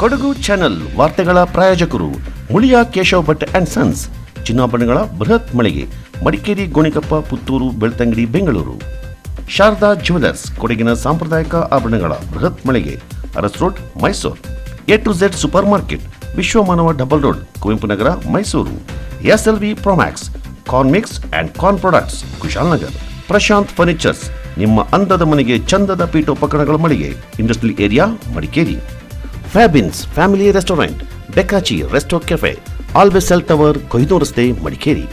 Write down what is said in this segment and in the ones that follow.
Kodagu channel ವಾರ್ತೆಗಳ ಪ್ರಾಯೋಜಕರು Muliya Keshav Bhat and sons, ಚಿನ್ನಾಭರಣಗಳ ಬೃಹತ್ ಮಳಿಗೆ, ಮಡಿಕೇರಿ, ಗೋಣಿಕೊಪ್ಪ, ಪುತ್ತೂರು, ಬೆಳ್ತಂಗಡಿ, ಬೆಂಗಳೂರು. ಶಾರದಾ ಜ್ಯುವೆಲರ್ಸ್, ಕೊಡಗಿನ ಸಾಂಪ್ರದಾಯಿಕ ಆಭರಣಗಳ ಬೃಹತ್ ಮಳಿಗೆ, Aras road, Mysuru. A to Z supermarket, Vishwamanava double road, Kuvempu Nagar, Mysuru. SLV promax, corn mix and corn products, Kushalnagar. Prashanth furnitures, ನಿಮ್ಮ ಅಂದದ ಮನೆಗೆ ಚಂದದ ಪೀಠೋಪಕರಣಗಳ ಮಳಿಗೆ, industrial area, Madikeri. Fabins family restaurant, Bekachi resto cafe, always cell tower, ಕೊಯ್ದು ರಸ್ತೆ, ಮಡಿಕೇರಿ.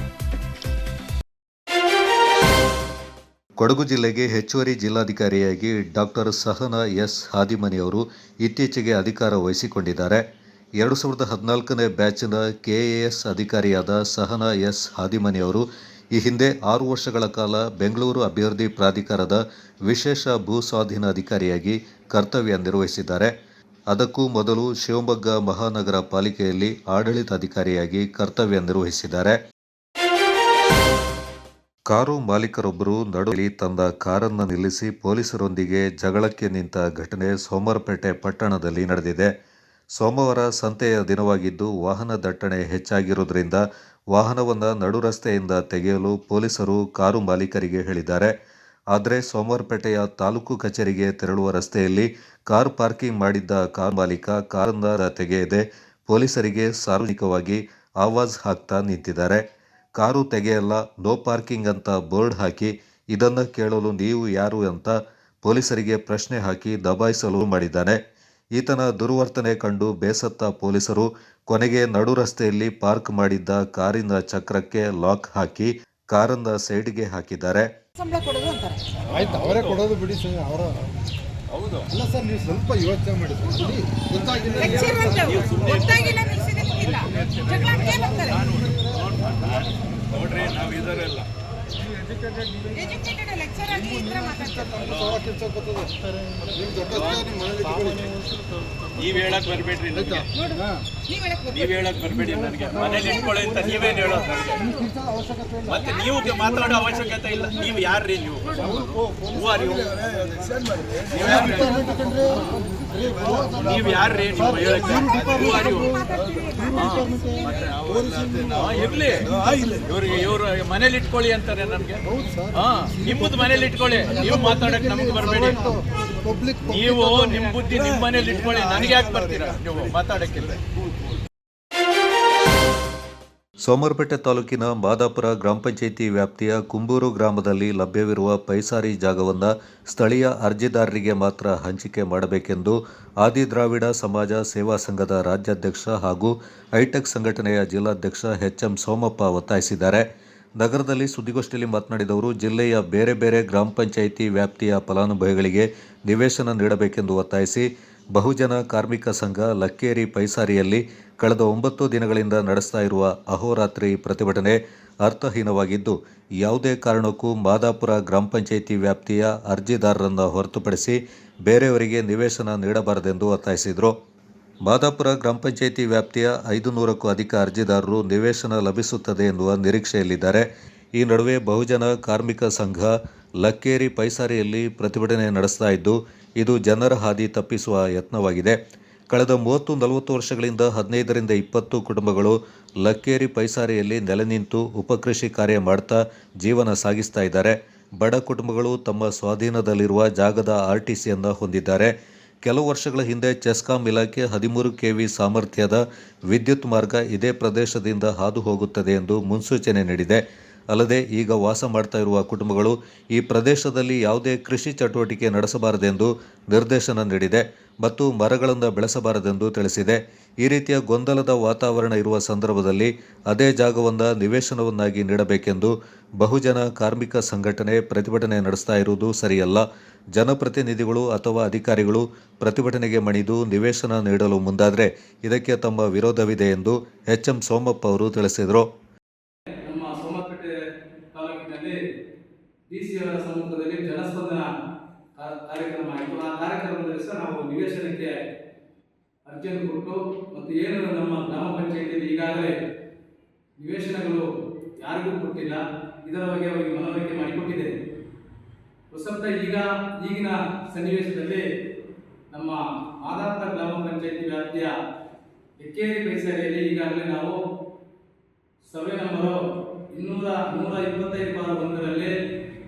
ಕೊಡಗು ಜಿಲ್ಲೆಗೆ ಹೆಚ್ಚುವರಿ ಜಿಲ್ಲಾಧಿಕಾರಿಯಾಗಿ ಡಾಕ್ಟರ್ ಸಹನಾ ಎಸ್ ಹಾದಿಮನಿಯವರು ಇತ್ತೀಚೆಗೆ ಅಧಿಕಾರ ವಹಿಸಿಕೊಂಡಿದ್ದಾರೆ. 2014ನೇ ಬ್ಯಾಚ್ನ KAS ಅಧಿಕಾರಿಯಾದ ಸಹನಾ ಎಸ್ ಹಾದಿಮನಿಯವರು ಈ ಹಿಂದೆ 6 ವರ್ಷಗಳ ಕಾಲ ಬೆಂಗಳೂರು ಅಭಿವೃದ್ಧಿ ಪ್ರಾಧಿಕಾರದ ವಿಶೇಷ ಭೂ ಸ್ವಾಧೀನ ಅಧಿಕಾರಿಯಾಗಿ ಕರ್ತವ್ಯ ನಿರ್ವಹಿಸಿದ್ದಾರೆ. ಅದಕ್ಕೂ ಮೊದಲು ಶಿವಮೊಗ್ಗ ಮಹಾನಗರ ಪಾಲಿಕೆಯಲ್ಲಿ ಆಡಳಿತಾಧಿಕಾರಿಯಾಗಿ ಕರ್ತವ್ಯ ನಿರ್ವಹಿಸಿದ್ದಾರೆ. ಕಾರು ಮಾಲೀಕರೊಬ್ಬರು ನಡುವೆ ತನ್ನ ಕಾರನ್ನು ನಿಲ್ಲಿಸಿ ಪೊಲೀಸರೊಂದಿಗೆ ಜಗಳಕ್ಕೆ ನಿಂತ ಘಟನೆ ಸೋಮವಾರಪೇಟೆ ಪಟ್ಟಣದಲ್ಲಿ ನಡೆದಿದೆ. ಸೋಮವಾರ ಸಂತೆಯ ದಿನವಾಗಿದ್ದು ವಾಹನ ದಟ್ಟಣೆ ಹೆಚ್ಚಾಗಿರುವುದರಿಂದ ವಾಹನವನ್ನು ನಡು ರಸ್ತೆಯಿಂದ ತೆಗೆಯಲು ಪೊಲೀಸರು ಕಾರು ಮಾಲೀಕರಿಗೆ ಹೇಳಿದ್ದಾರೆ. ಆದರೆ ಸೋಮವಾರಪೇಟೆಯ ತಾಲೂಕು ಕಚೇರಿಗೆ ತೆರಳುವ ರಸ್ತೆಯಲ್ಲಿ ಕಾರ್ ಪಾರ್ಕಿಂಗ್ ಮಾಡಿದ್ದ ಕಾರು ಮಾಲೀಕ ಕಾರನ್ನು ತೆಗೆಯದೆ ಪೊಲೀಸರಿಗೆ ಸಾರ್ವಜನಿಕವಾಗಿ ಆವಾಜ್ ಹಾಕ್ತಾ ನಿಂತಿದ್ದಾರೆ. ಕಾರು ತೆಗೆಯಲ್ಲ, ನೋ ಪಾರ್ಕಿಂಗ್ ಅಂತ ಬೋರ್ಡ್ ಹಾಕಿ ಇದನ್ನು ಕೇಳಲು ನೀವು ಯಾರು ಅಂತ ಪೊಲೀಸರಿಗೆ ಪ್ರಶ್ನೆ ಹಾಕಿ ದಬಾಯಿಸಲು ಮಾಡಿದ್ದಾನೆ. ಈತನ ದುರ್ವರ್ತನೆ ಕಂಡು ಬೇಸತ್ತ ಪೊಲೀಸರು ಕೊನೆಗೆ ನಡು ರಸ್ತೆಯಲ್ಲಿ ಪಾರ್ಕ್ ಮಾಡಿದ್ದ ಕಾರಿನ ಚಕ್ರಕ್ಕೆ ಲಾಕ್ ಹಾಕಿ ಕಾರನ್ನ ಸೈಡ್ಗೆ ಹಾಕಿದ್ದಾರೆ. ಆಯ್ತು, ಅವರೇ ಕೊಡೋದು ಬಿಡಿ ಸರ್. ಅವರ ಹೌದು ಅಲ್ಲ ಸರ್, ನೀವು ಸ್ವಲ್ಪ ಯೋಚನೆ ಮಾಡಿ. ನೋಡ್ರಿ, ನಾವು ಇದರೆಲ್ಲ ನೀವ್ ಹೇಳಕ್ ಬರ್ಬೇಡ್ರಿ, ನೀವ್ ಹೇಳಕ್ ಬರ್ಬೇಡಿ ನನಗೆ. ಮನೇಲಿ ಇಟ್ಕೊಳ್ಳಿ ಅಂತ ನೀವೇನ್ ಹೇಳೋದು ನನಗೆ? ಮತ್ತೆ ನೀವು ಮಾತಾಡೋ ಅವಶ್ಯಕತೆ ಇಲ್ಲ. ನೀವು ಯಾರ್ರಿ? ನೀವು ನೀವು ಯಾರ್ರಿ? ನೀವು ಹೇಳಕ್ಕೆ ಇರ್ಲಿ, ಇವ್ರು ಮನೇಲಿ ಇಟ್ಕೊಳ್ಳಿ ಅಂತಾರೆ ನಮ್ಗೆ. ನಿಮ್ಮದು ಮನೇಲಿ ಇಟ್ಕೊಳ್ಳಿ, ನೀವು ಮಾತಾಡಕ್ ನಮ್ಗೆ ಬರಬೇಡಿ. ನೀವು ನಿಮ್ ಬುದ್ಧಿ ನಿಮ್ ಮನೇಲಿ ಇಟ್ಕೊಳ್ಳಿ, ನನಗೆ ಯಾಕೆ ಬರ್ತೀರಾ ನೀವು ಮಾತಾಡಕ್ಕಿಲ್ಲ. ಸೋಮವಾರಪೇಟೆ ತಾಲೂಕಿನ ಮಾದಾಪುರ ಗ್ರಾಮ ಪಂಚಾಯಿತಿ ವ್ಯಾಪ್ತಿಯ ಕುಂಬೂರು ಗ್ರಾಮದಲ್ಲಿ ಲಭ್ಯವಿರುವ ಪೈಸಾರಿ ಜಾಗವನ್ನು ಸ್ಥಳೀಯ ಅರ್ಜಿದಾರರಿಗೆ ಮಾತ್ರ ಹಂಚಿಕೆ ಮಾಡಬೇಕೆಂದು ಆದಿದ್ರಾವಿಡ ಸಮಾಜ ಸೇವಾ ಸಂಘದ ರಾಜ್ಯಾಧ್ಯಕ್ಷ ಹಾಗೂ ಹೈಟೆಕ್ ಸಂಘಟನೆಯ ಜಿಲ್ಲಾಧ್ಯಕ್ಷ HM ಸೋಮಪ್ಪ ಒತ್ತಾಯಿಸಿದ್ದಾರೆ. ನಗರದಲ್ಲಿ ಸುದ್ದಿಗೋಷ್ಠಿಯಲ್ಲಿ ಮಾತನಾಡಿದವರು, ಜಿಲ್ಲೆಯ ಬೇರೆ ಬೇರೆ ಗ್ರಾಮ ಪಂಚಾಯಿತಿ ವ್ಯಾಪ್ತಿಯ ಫಲಾನುಭವಿಗಳಿಗೆ ನಿವೇಶನ ನೀಡಬೇಕೆಂದು ಒತ್ತಾಯಿಸಿ ಬಹುಜನ ಕಾರ್ಮಿಕ ಸಂಘ ಲಕ್ಕೇರಿ ಪೈಸಾರಿಯಲ್ಲಿ ಕಳೆದ 9 ದಿನಗಳಿಂದ ನಡೆಸ್ತಾ ಇರುವ ಅಹೋರಾತ್ರಿ ಪ್ರತಿಭಟನೆ ಅರ್ಥಹೀನವಾಗಿದ್ದು, ಯಾವುದೇ ಕಾರಣಕ್ಕೂ ಮಾದಾಪುರ ಗ್ರಾಮ ಪಂಚಾಯಿತಿ ವ್ಯಾಪ್ತಿಯ ಅರ್ಜಿದಾರರನ್ನು ಹೊರತುಪಡಿಸಿ ಬೇರೆಯವರಿಗೆ ನಿವೇಶನ ನೀಡಬಾರದೆಂದು ಒತ್ತಾಯಿಸಿದರು. ಮಾದಾಪುರ ಗ್ರಾಮ ಪಂಚಾಯಿತಿ ವ್ಯಾಪ್ತಿಯ 500ಕ್ಕೂ ಅಧಿಕ ಅರ್ಜಿದಾರರು ನಿವೇಶನ ಲಭಿಸುತ್ತದೆ ಎನ್ನುವ ನಿರೀಕ್ಷೆಯಲ್ಲಿದ್ದಾರೆ. ಈ ನಡುವೆ ಬಹುಜನ ಕಾರ್ಮಿಕ ಸಂಘ ಲಕ್ಕೇರಿ ಪೈಸಾರಿಯಲ್ಲಿ ಪ್ರತಿಭಟನೆ ನಡೆಸ್ತಾ ಇದ್ದು, ಇದು ಜನರ ಹಾದಿ ತಪ್ಪಿಸುವ ಯತ್ನವಾಗಿದೆ. ಕಳೆದ 30-40 ವರ್ಷಗಳಿಂದ 15ರಿಂದ 20 ಕುಟುಂಬಗಳು ಲಕ್ಕೇರಿ ಪೈಸಾರಿಯಲ್ಲಿ ನೆಲೆ ನಿಂತು ಉಪಕೃಷಿ ಕಾರ್ಯ ಮಾಡ್ತಾ ಜೀವನ ಸಾಗಿಸ್ತಾ ಇದ್ದಾರೆ. ಬಡ ಕುಟುಂಬಗಳು ತಮ್ಮ ಸ್ವಾಧೀನದಲ್ಲಿರುವ ಜಾಗದ RTCಯನ್ನು ಹೊಂದಿದ್ದಾರೆ. ಕೆಲವು ವರ್ಷಗಳ ಹಿಂದೆ ಚೆಸ್ಕಾಂ ಇಲಾಖೆ 13 kV ಸಾಮರ್ಥ್ಯದ ವಿದ್ಯುತ್ ಮಾರ್ಗ ಇದೇ ಪ್ರದೇಶದಿಂದ ಹಾದು ಹೋಗುತ್ತದೆ ಎಂದು ಮುನ್ಸೂಚನೆ ನೀಡಿದೆ. ಅಲ್ಲದೆ ಈಗ ವಾಸ ಮಾಡ್ತಾ ಇರುವ ಕುಟುಂಬಗಳು ಈ ಪ್ರದೇಶದಲ್ಲಿ ಯಾವುದೇ ಕೃಷಿ ಚಟುವಟಿಕೆ ನಡೆಸಬಾರದೆಂದು ನಿರ್ದೇಶನ ನೀಡಿದೆ ಮತ್ತು ಮರಗಳನ್ನು ಬೆಳೆಸಬಾರದೆಂದು ತಿಳಿಸಿದೆ. ಈ ರೀತಿಯ ಗೊಂದಲದ ವಾತಾವರಣ ಇರುವ ಸಂದರ್ಭದಲ್ಲಿ ಅದೇ ಜಾಗವನ್ನು ನಿವೇಶನವನ್ನಾಗಿ ನೀಡಬೇಕೆಂದು ಬಹುಜನ ಕಾರ್ಮಿಕ ಸಂಘಟನೆ ಪ್ರತಿಭಟನೆ ನಡೆಸ್ತಾ ಇರುವುದು ಸರಿಯಲ್ಲ. ಜನಪ್ರತಿನಿಧಿಗಳು ಅಥವಾ ಅಧಿಕಾರಿಗಳು ಪ್ರತಿಭಟನೆಗೆ ಮಣಿದು ನಿವೇಶನ ನೀಡಲು ಮುಂದಾದರೆ ಇದಕ್ಕೆ ತಮ್ಮ ವಿರೋಧವಿದೆ ಎಂದು HM ಸೋಮಪ್ಪ ಅವರು ತಿಳಿಸಿದರು. DCಯವರ ಸಮ್ಮುಖದಲ್ಲಿ ಜನಸ್ಪಂದನ ಕಾರ್ಯಕ್ರಮ ಆಯಿತು. ಆ ಕಾರ್ಯಕ್ರಮದಲ್ಲಿ ಸಹ ನಾವು ನಿವೇಶನಕ್ಕೆ ಅರ್ಜಿಯನ್ನು ಕೊಟ್ಟು ಮತ್ತು ಏನು ನಮ್ಮ ಗ್ರಾಮ ಪಂಚಾಯಿತಿಯಲ್ಲಿ ಈಗಾಗಲೇ ನಿವೇಶನಗಳು ಯಾರಿಗೂ ಕೊಟ್ಟಿಲ್ಲ, ಇದರ ಬಗ್ಗೆ ಅವರಿಗೆ ಮನವರಿಕೆ ಮಾಡಿಕೊಟ್ಟಿದ್ದೇನೆ. ಹೊಸತ ಈಗಿನ ಸನ್ನಿವೇಶದಲ್ಲಿ ನಮ್ಮ ಮಾದಾಪುರ ಗ್ರಾಮ ಪಂಚಾಯತಿ ವ್ಯಾಪ್ತಿಯ ಹೆಕ್ಕೇರಿ ಪೈಸರಿಯಲ್ಲಿ ಈಗಾಗಲೇ ನಾವು ಸರ್ವೆ ನಂಬರು 125/1ರಲ್ಲಿ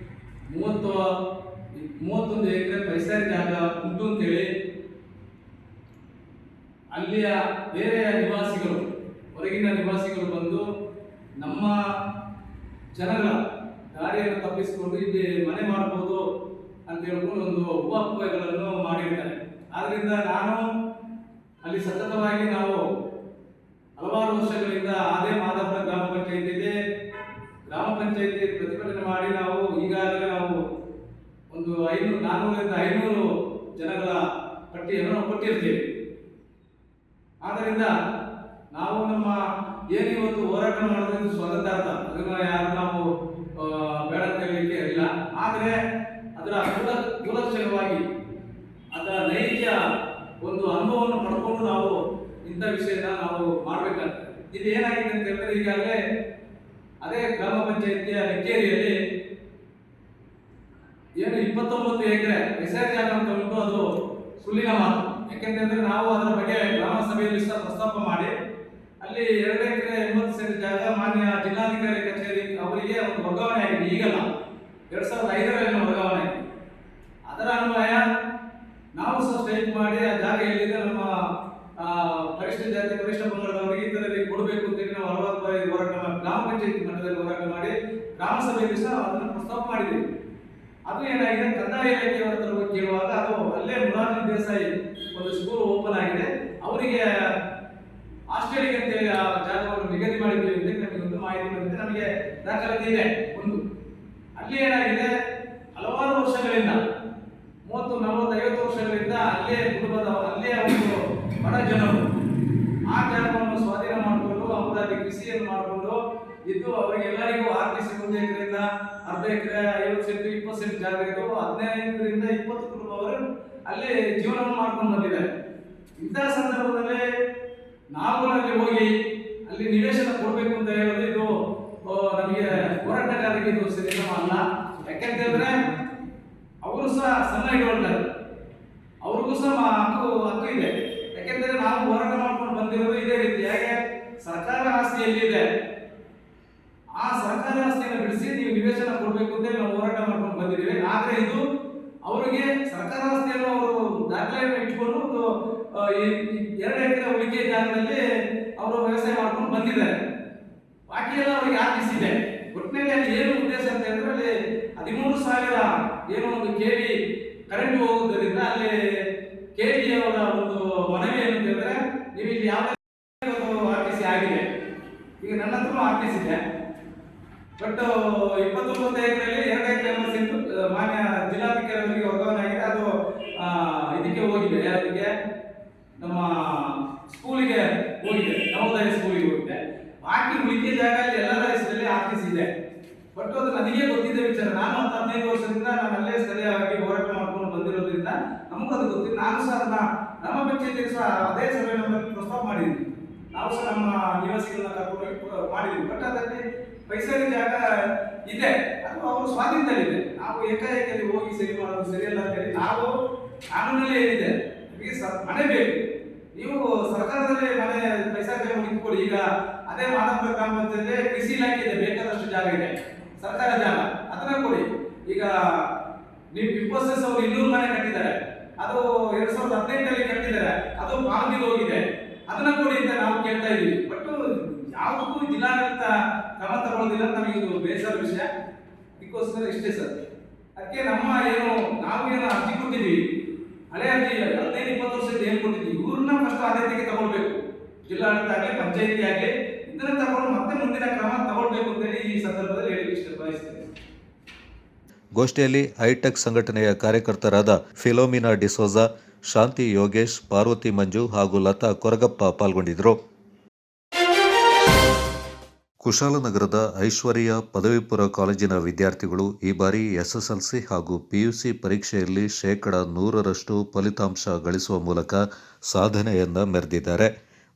31 ಎಕರೆ ಪೈಸರಿ ಜಾಗ ಉಂಟು ಅಂತೇಳಿ ಅಲ್ಲಿಯ ಬೇರೆ ನಿವಾಸಿಗಳು, ಹೊರಗಿನ ನಿವಾಸಿಗಳು ಬಂದು ನಮ್ಮ ಜನಗಳ ದಾರಿಯನ್ನು ತಪ್ಪಿಸಿಕೊಂಡು ಇಲ್ಲಿ ಮನೆ ಮಾಡಬಹುದು ಅಂತ ಹೇಳ್ಕೊಂಡು ಒಂದು ಊಹಾಪೋಹಗಳನ್ನು ಮಾಡಿರ್ತಾರೆ. ಆದ್ರಿಂದ ನಾನು ಅಲ್ಲಿ ಸತತವಾಗಿ ನಾವು ಹಲವಾರು ವರ್ಷಗಳಿಂದ ಅದೇ ಮಾದಾಪುರ ಗ್ರಾಮ ಪಂಚಾಯತಿಯಲ್ಲಿ ಗ್ರಾಮ ಪಂಚಾಯತಿ ಪ್ರತಿಭಟನೆ ಮಾಡಿ ನಾವು ಈಗಾಗಲೇ ನಾವು ಒಂದು 400ರಿಂದ 500 ಜನಗಳ ಪಟ್ಟಿಯನ್ನು ಕೊಟ್ಟಿರ್ತೇವೆ. ಆದ್ದರಿಂದ ನಾವು ನಮ್ಮ ಏನು ಇವತ್ತು ಹೋರಾಟ ಮಾಡೋದ್ರಿಂದ ಸ್ವತಂತ್ರ, ಅದನ್ನ ಯಾರು ನಾವು ಬೇಡ ಅಂತ ಹೇಳಲಿಕ್ಕೆ ಇಲ್ಲ. ಆದರೆ ಅದರ ಕೂಲಕ್ಷಣವಾಗಿ ಅದರ ನೈಜ ಒಂದು ಅನುಭವವನ್ನು ಪಡ್ಕೊಂಡು ನಾವು ಇಂಥ ವಿಷಯನ ನಾವು ಮಾಡಬೇಕಾಗ್ತದೆ. ಇದು ಏನಾಗಿದೆ ಅಂತ ಹೇಳಿದ್ರೆ, ಈಗಾಗಲೇ ಅದೇ ಗ್ರಾಮ ಪಂಚಾಯತಿಯ ಹೆಕ್ಕೇರಿಯಲ್ಲಿ ಏನು 29 ಎಕರೆ ಹೆಸರು ಜಾಗ ಅಂತ ಉಂಟು, ಅದು ಸುಳ್ಳಿನ ಮಾತು. ಯಾಕೆಂತಂದ್ರೆ ನಾವು ಅದರ ಬಗ್ಗೆ ಗ್ರಾಮ ಸಭೆಯಲ್ಲಿ ಪ್ರಸ್ತಾಪ ಮಾಡಿ ಅಲ್ಲಿ 2 ಎಕರೆ 80 ಸೆಂಟ್ ಜಾಗ ಮಾನ್ಯ ಜಿಲ್ಲಾಧಿಕಾರಿ ಕಚೇರಿ ಅವರಿಗೆ ಒಂದು ವರ್ಗಾವಣೆ ಆಗಿದೆ. ಈಗಲ್ಲ, 2005ರಲ್ಲಿ ವರ್ಗಾವಣೆ ಆಗಿದೆ. ಅದರ ಅನ್ವಯ ನಾವು ಸಹ ಸ್ಟ್ರೈಕ್ ಮಾಡಿ ಆ ಜಾಗ ಎಲ್ಲಿದೆ ನಮ್ಮ ಪರಿಶಿಷ್ಟ ಜಾತಿ ಪರಿಶಿಷ್ಟ ಪಂಗಡದವರಿಗೆ ಇದರಲ್ಲಿ ಕೊಡಬೇಕು ಅಂತೇಳಿ ನಾವು ಹಲವಾರು ಬಾರಿ ಹೋರಾಟ ಮಾಡಿ ಗ್ರಾಮ ಪಂಚಾಯತಿ ಮಟ್ಟದಲ್ಲಿ ಹೋರಾಟ ಮಾಡಿ ಗ್ರಾಮ ಸಭೆಯಲ್ಲಿ ಸಹ ಅದನ್ನು ಪ್ರಸ್ತಾಪ ಮಾಡಿದ್ದೀವಿ. ಅದು ಏನಾಗಿದೆ, ಕಂದಾಯ ಇಲಾಖೆಯವರ ಹತ್ರ ಹೋಗಿ ಕೇಳುವಾಗ ಅದು ಅಲ್ಲೇ ಮುರಾರ್ಜಿ ದೇಸಾಯಿ ಒಂದು ಸ್ಕೂಲ್ ಓಪನ್ ಆಗಿದೆ, ಅವರಿಗೆ ಹಾಸ್ಟೆಲ್ಗೆ ಅಂತೇಳಿ ಆ ಜಾಗವನ್ನು ನಿಗದಿ ಮಾಡಿದ್ದೀವಿ ಅಂತ ನಮಗೆ ಒಂದು ಮಾಹಿತಿ ಬಂದಿದೆ, ನಮಗೆ ದಾಖಲಾತಿ ಇದೆ. ಒಂದು ಅಲ್ಲಿ ಏನಾಗಿದೆ, ಹಲವಾರು ವರ್ಷಗಳಿಂದ 30, 40, 50 ವರ್ಷಗಳಿಂದ ಅಲ್ಲೇ ಕುಟುಂಬದ ಅಲ್ಲೇ ಒಂದು ಬಡ ಜನರು ಆ ಜಾಗವನ್ನು ಸ್ವಾಧೀನ ಮಾಡಿಕೊಂಡು ಅವರಲ್ಲಿ ಕೃಷಿಯನ್ನು ಮಾಡಿಕೊಂಡು ಇದ್ದು ಅವರಿಗೆಲ್ಲರಿಗೂ RTC 1 ಎಕರೆಯಿಂದ ಅರ್ಧ ಎಕರೆ 50 ಸೆಂಟ್ 20 ಸೆಂಟ್ ಜಾಗ ಇದ್ದು 15ರಿಂದ 20 ಕುಟುಂಬವರು ಅಲ್ಲಿ ಜೀವನವನ್ನು ಮಾಡ್ಕೊಂಡು ಬಂದಿದ್ದಾರೆ. ಇಂತಹ ಸಂದರ್ಭದಲ್ಲಿ ನಾವು ಅಲ್ಲಿ ಹೋಗಿ ಅಲ್ಲಿ ನಿವೇಶನ ಕೊಡಬೇಕು ಅಂತ ಹೇಳೋದು ಇದು ನಮಗೆ ಹೋರಾಟಗಾರರಿಗೆ ಇದು ಸರಿಸಮ ಅಲ್ಲ. ಯಾಕೆಂತಂದ್ರೆ ಅವರು ಸಹ ಸಣ್ಣ ಹಿಡುವಳಿದಾರರು, ಅವ್ರಿಗೂ ಸಹ ಹಕ್ಕು ಇದೆ. ಯಾಕೆಂದ್ರೆ ನಾವು ಹೋರಾಟ ಮಾಡ್ಕೊಂಡು ಬಂದಿರೋದು ಇದೇ ರೀತಿ. ಹೇಗೆ ಸರ್ಕಾರ ಆಸ್ತಿ ಎಲ್ಲಿದೆ, ಆ ಸರ್ಕಾರ ಆಸ್ತಿಯನ್ನು ಬಿಡಿಸಿ ನೀವು ನಿವೇಶನ ಕೊಡಬೇಕು ಅಂತ ನಾವು ಹೋರಾಟ ಮಾಡ್ಕೊಂಡು ಬಂದಿದ್ದೀವಿ. ಆದ್ರೆ ಇದು ಅವರಿಗೆ ಸರ್ಕಾರ ಆಸ್ತಿಯನ್ನು ಅವರು ದಾಖಲೆಯನ್ನು ಇಟ್ಕೊಂಡು 2 ಎಕರೆ ಉಳಿಕೆ ಜಾಗದಲ್ಲಿ ಅವರು ವ್ಯವಸಾಯ ಮಾಡ್ಕೊಂಡು ಬಂದಿದ್ದಾರೆ. ಬಾಕಿ ಎಲ್ಲ ಅವರಿಗೆ RTC ಇದೆ. ಒಟ್ಟಿನಲ್ಲಿ ಅಲ್ಲಿ ಏನು ಉದ್ದೇಶ ಅಂತ ಹೇಳಿದ್ರೆ, ಅಲ್ಲಿ 13,000 ಏನೋ ಒಂದು KV ಕರೆಂಟ್ ಹೋಗುವುದರಿಂದ ಅಲ್ಲಿ KV ಅವರ ಒಂದು ಮನವಿ ಏನು ಅಂತ ಹೇಳಿದ್ರೆ, ನೀವು ಇಲ್ಲಿ ಯಾವ RTC ಆಗಿದೆ. ಈಗ ನನ್ನ ಹತ್ರ RTC ಇದೆ, ಬಟ್ 29 ಎಕರೆಯಲ್ಲಿ 2 ಎಕರೆ 80 ಸೆಂಟ್ ಮಾನ್ಯ ಜಿಲ್ಲಾಧಿಕಾರಿ ಅವರಿಗೆ ವರ್ಗಾವಣೆ ಆಗಿದೆ. ಅದು ಇದಕ್ಕೆ ಹೋಗಿದೆ, ಯಾರಿಗೆ ನಮ್ಮ ಸ್ಕೂಲಿಗೆ ಹೋಗಿದೆ, ನವೋದಯ ಸ್ಕೂಲಿಗೆ ಹೋಗಿದೆ. ಬಾಕಿ ಉಳಿಕೆ ಜಾಗ ಎಲ್ಲರ ಹೆಸರಲ್ಲಿ RTC ಇದೆ. ಬಟ್ ಅದು ನನಗೆ ಗೊತ್ತಿದೆ ವಿಚಾರ. ನಾನು 15 ವರ್ಷದಿಂದ ನಾನು ಅಲ್ಲೇ ಸ್ಥಳೀಯವಾಗಿ ಹೋರಾಟ ಮಾಡ್ಕೊಂಡು ಬಂದಿರೋದ್ರಿಂದ ನಮಗೂ ಅದು ಗೊತ್ತಿಲ್ಲ. ನಾನು ಸಹ ಅದನ್ನ ನಮ್ಮ ಪಂಚಾಯತಿಗೆ ಸಹ ಅದೇ ಸಭೆ ನಂಬರ್ ಪ್ರಸ್ತಾಪ ಮಾಡಿದ್ದೀನಿ. ನಾವು ಸಹ ನಮ್ಮ ನಿವಾಸಿಗಳನ್ನ ಕರ್ಕೊಂಡು ಮಾಡಿದ್ದೀವಿ. ಬಟ್ ಅದರಲ್ಲಿ ಪೈಸರಿ ಜಾಗ ಇದೆ, ಅದು ಅವರು ಸ್ವಾಧೀನದಲ್ಲಿದೆ. ನಾವು ಏಕಾಏಕಿ ಹೋಗಿ ಸರಿ ಮಾಡೋದು ಸರಿಯಲ್ಲ ಅಂತ ಹೇಳಿ ನಾವು ಕಾನೂನಲ್ಲಿ ಏನಿದೆ, ನಮಗೆ ಮನೆ ಬೇಕು, ನೀವು ಸರ್ಕಾರದಲ್ಲಿ ಮನೆ ಪೈಸಾ ಜಾಗ ಇಟ್ಕೊಳ್ಳಿ. ಈಗ ಅದೇ ಮಾದಾಪುರ ಗ್ರಾಮ ಪಂಚಾಯತಿ ಕೃಷಿ ಇಲಾಖೆ ಇದೆ, ಬೇಕಾದಷ್ಟು ಜಾಗ ಇದೆ, ಸರ್ಕಾರ ಜಾಗ, ಅದನ್ನ ಕೊಡಿ. ಈಗ ನೀವು ಇನ್ಫೋಸಿಸ್ ಅವರು 200 ಮನೆ ಕಟ್ಟಿದ್ದಾರೆ, ಅದು 2018ರಲ್ಲಿ ಕಟ್ಟಿದ್ದಾರೆ, ಅದು ಪಾವತಿಗೆ ಹೋಗಿದೆ, ಅದನ್ನ ಕೊಡಿ ಅಂತ ನಾವು ಕೇಳ್ತಾ ಇದೀವಿ. ಬಟ್ ಯಾವುದಕ್ಕೂ ಜಿಲ್ಲಾಡಳಿತ ಕ್ರಮ ತಗೊಳ್ಳೋದಿಲ್ಲ. ನಮಗೆ ಇದು ಬೇಸರ ವಿಷಯ. ಅದಕ್ಕೋಸ್ಕರ ಇಷ್ಟೇ ಸರ್. ಅದಕ್ಕೆ ನಾವು ಏನು ಅರ್ಜಿ ಕೊಟ್ಟಿದ್ದೀವಿ, ಹಳೆ ಅರ್ಜಿ 15-20 ವರ್ಷದ ಏನು ಕೊಟ್ಟಿದ್ದೀವಿ, ಇವ್ರನ್ನ ಫಸ್ಟ್ ಆದ್ಯತೆಗೆ ತಗೊಳ್ಬೇಕು. ಜಿಲ್ಲಾಡಳಿತ ಆಗಲಿ ಪಂಚಾಯತಿ ಆಗಲಿ ಇದನ್ನ ತಗೊಂಡು ಮತ್ತೆ ಮುಂದಿನ ಕ್ರಮ ತಗೊಳ್ಬೇಕು ಅಂತೇಳಿ ಈ ಸಂದರ್ಭದಲ್ಲಿ ಹೇಳಿ ಇಷ್ಟ ಬಯಸ್ತೇನೆ. ಗೋಷ್ಠಿಯಲ್ಲಿ ಹೈಟೆಕ್ ಸಂಘಟನೆಯ ಕಾರ್ಯಕರ್ತರಾದ ಫಿಲೋಮಿನಾ ಡಿಸೋಜಾ, ಶಾಂತಿ ಯೋಗೇಶ್, ಪಾರ್ವತಿ ಮಂಜು ಹಾಗೂ ಲತಾ ಕೊರಗಪ್ಪ ಪಾಲ್ಗೊಂಡಿದ್ದರು. ಕುಶಾಲನಗರದ ಐಶ್ವರ್ಯ ಪದವಿ ಪೂರ್ವ ಕಾಲೇಜಿನ ವಿದ್ಯಾರ್ಥಿಗಳು ಈ ಬಾರಿ SSLC ಹಾಗೂ PUC ಪರೀಕ್ಷೆಯಲ್ಲಿ 100% ಫಲಿತಾಂಶ ಗಳಿಸುವ ಮೂಲಕ ಸಾಧನೆಯನ್ನ ಮೆರೆದಿದ್ದಾರೆ.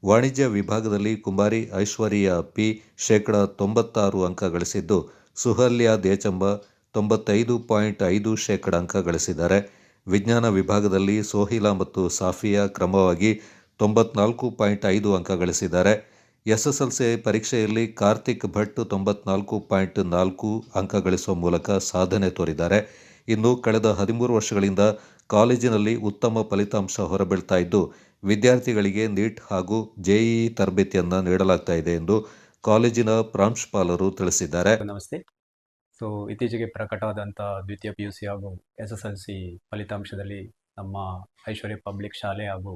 ವಾಣಿಜ್ಯ ವಿಭಾಗದಲ್ಲಿ ಕುಮಾರಿ ಐಶ್ವರ್ಯ P 96 ಅಂಕ ಗಳಿಸಿದ್ದು, ಸುಹಲ್ಯ ದೇಚಂಬ 95.5% ಅಂಕ ಗಳಿಸಿದ್ದಾರೆ. ವಿಜ್ಞಾನ ವಿಭಾಗದಲ್ಲಿ ಸೋಹಿಲಾ ಮತ್ತು ಸಾಫಿಯಾ ಕ್ರಮವಾಗಿ 94.5 ಅಂಕ ಗಳಿಸಿದ್ದಾರೆ. ಎಸ್ಎಸ್ಎಲ್ಸಿ ಪರೀಕ್ಷೆಯಲ್ಲಿ ಕಾರ್ತಿಕ್ ಭಟ್ 94.4 ಅಂಕ ಗಳಿಸುವ ಮೂಲಕ ಸಾಧನೆ ತೋರಿದ್ದಾರೆ. ಇನ್ನು ಕಳೆದ 13 ವರ್ಷಗಳಿಂದ ಕಾಲೇಜಿನಲ್ಲಿ ಉತ್ತಮ ಫಲಿತಾಂಶ ಹೊರಬೀಳ್ತಾ ಇದ್ದು, ವಿದ್ಯಾರ್ಥಿಗಳಿಗೆ ನೀಟ್ ಹಾಗೂ ಜೆಇಇ ತರಬೇತಿಯನ್ನು ನೀಡಲಾಗ್ತಾ ಇದೆ ಎಂದು ಕಾಲೇಜಿನ ಪ್ರಾಂಶುಪಾಲರು ತಿಳಿಸಿದ್ದಾರೆ. ನಮಸ್ತೆ. ಇತ್ತೀಚೆಗೆ ಪ್ರಕಟವಾದಂಥ ದ್ವಿತೀಯ PUC ಹಾಗೂ SSLC ಫಲಿತಾಂಶದಲ್ಲಿ ನಮ್ಮ ಐಶ್ವರ್ಯ ಪಬ್ಲಿಕ್ ಶಾಲೆ ಹಾಗೂ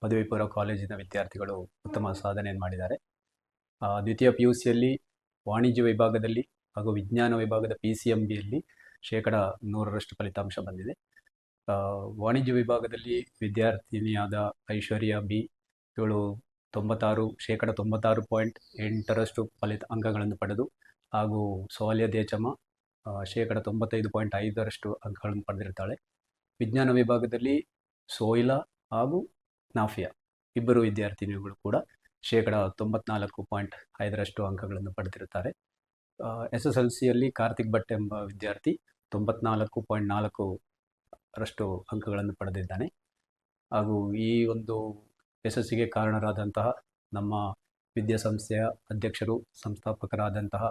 ಪದವಿ ಪೂರ್ವ ಕಾಲೇಜಿನ ವಿದ್ಯಾರ್ಥಿಗಳು ಉತ್ತಮ ಸಾಧನೆಯನ್ನು ಮಾಡಿದ್ದಾರೆ. ದ್ವಿತೀಯ PUCಯಲ್ಲಿ ವಾಣಿಜ್ಯ ವಿಭಾಗದಲ್ಲಿ ಹಾಗೂ ವಿಜ್ಞಾನ ವಿಭಾಗದ PCMBಯಲ್ಲಿ 100% ಫಲಿತಾಂಶ ಬಂದಿದೆ. ವಾಣಿಜ್ಯ ವಿಭಾಗದಲ್ಲಿ ವಿದ್ಯಾರ್ಥಿನಿಯಾದ ಐಶ್ವರ್ಯ B ಇವಳು 96% ಅಂಕಗಳನ್ನು ಪಡೆದು ಹಾಗೂ ಸೌಲ್ಯ ದೇಚಮ್ಮ 95.5% ಅಂಕಗಳನ್ನು ಪಡೆದಿರ್ತಾಳೆ. ವಿಜ್ಞಾನ ವಿಭಾಗದಲ್ಲಿ ಸೋಯಿಲಾ ಹಾಗೂ ನಾಫಿಯಾ ಇಬ್ಬರು ವಿದ್ಯಾರ್ಥಿನಿಗಳು ಕೂಡ 94.5% ಅಂಕಗಳನ್ನು ಪಡೆದಿರುತ್ತಾರೆ. SSLCಯಲ್ಲಿ ಕಾರ್ತಿಕ್ ಭಟ್ ಎಂಬ ವಿದ್ಯಾರ್ಥಿ 94.4% ಅಂಕಗಳನ್ನು ಪಡೆದಿದ್ದಾನೆ. ಹಾಗೂ ಈ ಒಂದು ಯಶಸ್ಸಿಗೆ ಕಾರಣರಾದಂತಹ ನಮ್ಮ ವಿದ್ಯಾಸಂಸ್ಥೆಯ ಅಧ್ಯಕ್ಷರು, ಸಂಸ್ಥಾಪಕರಾದಂತಹ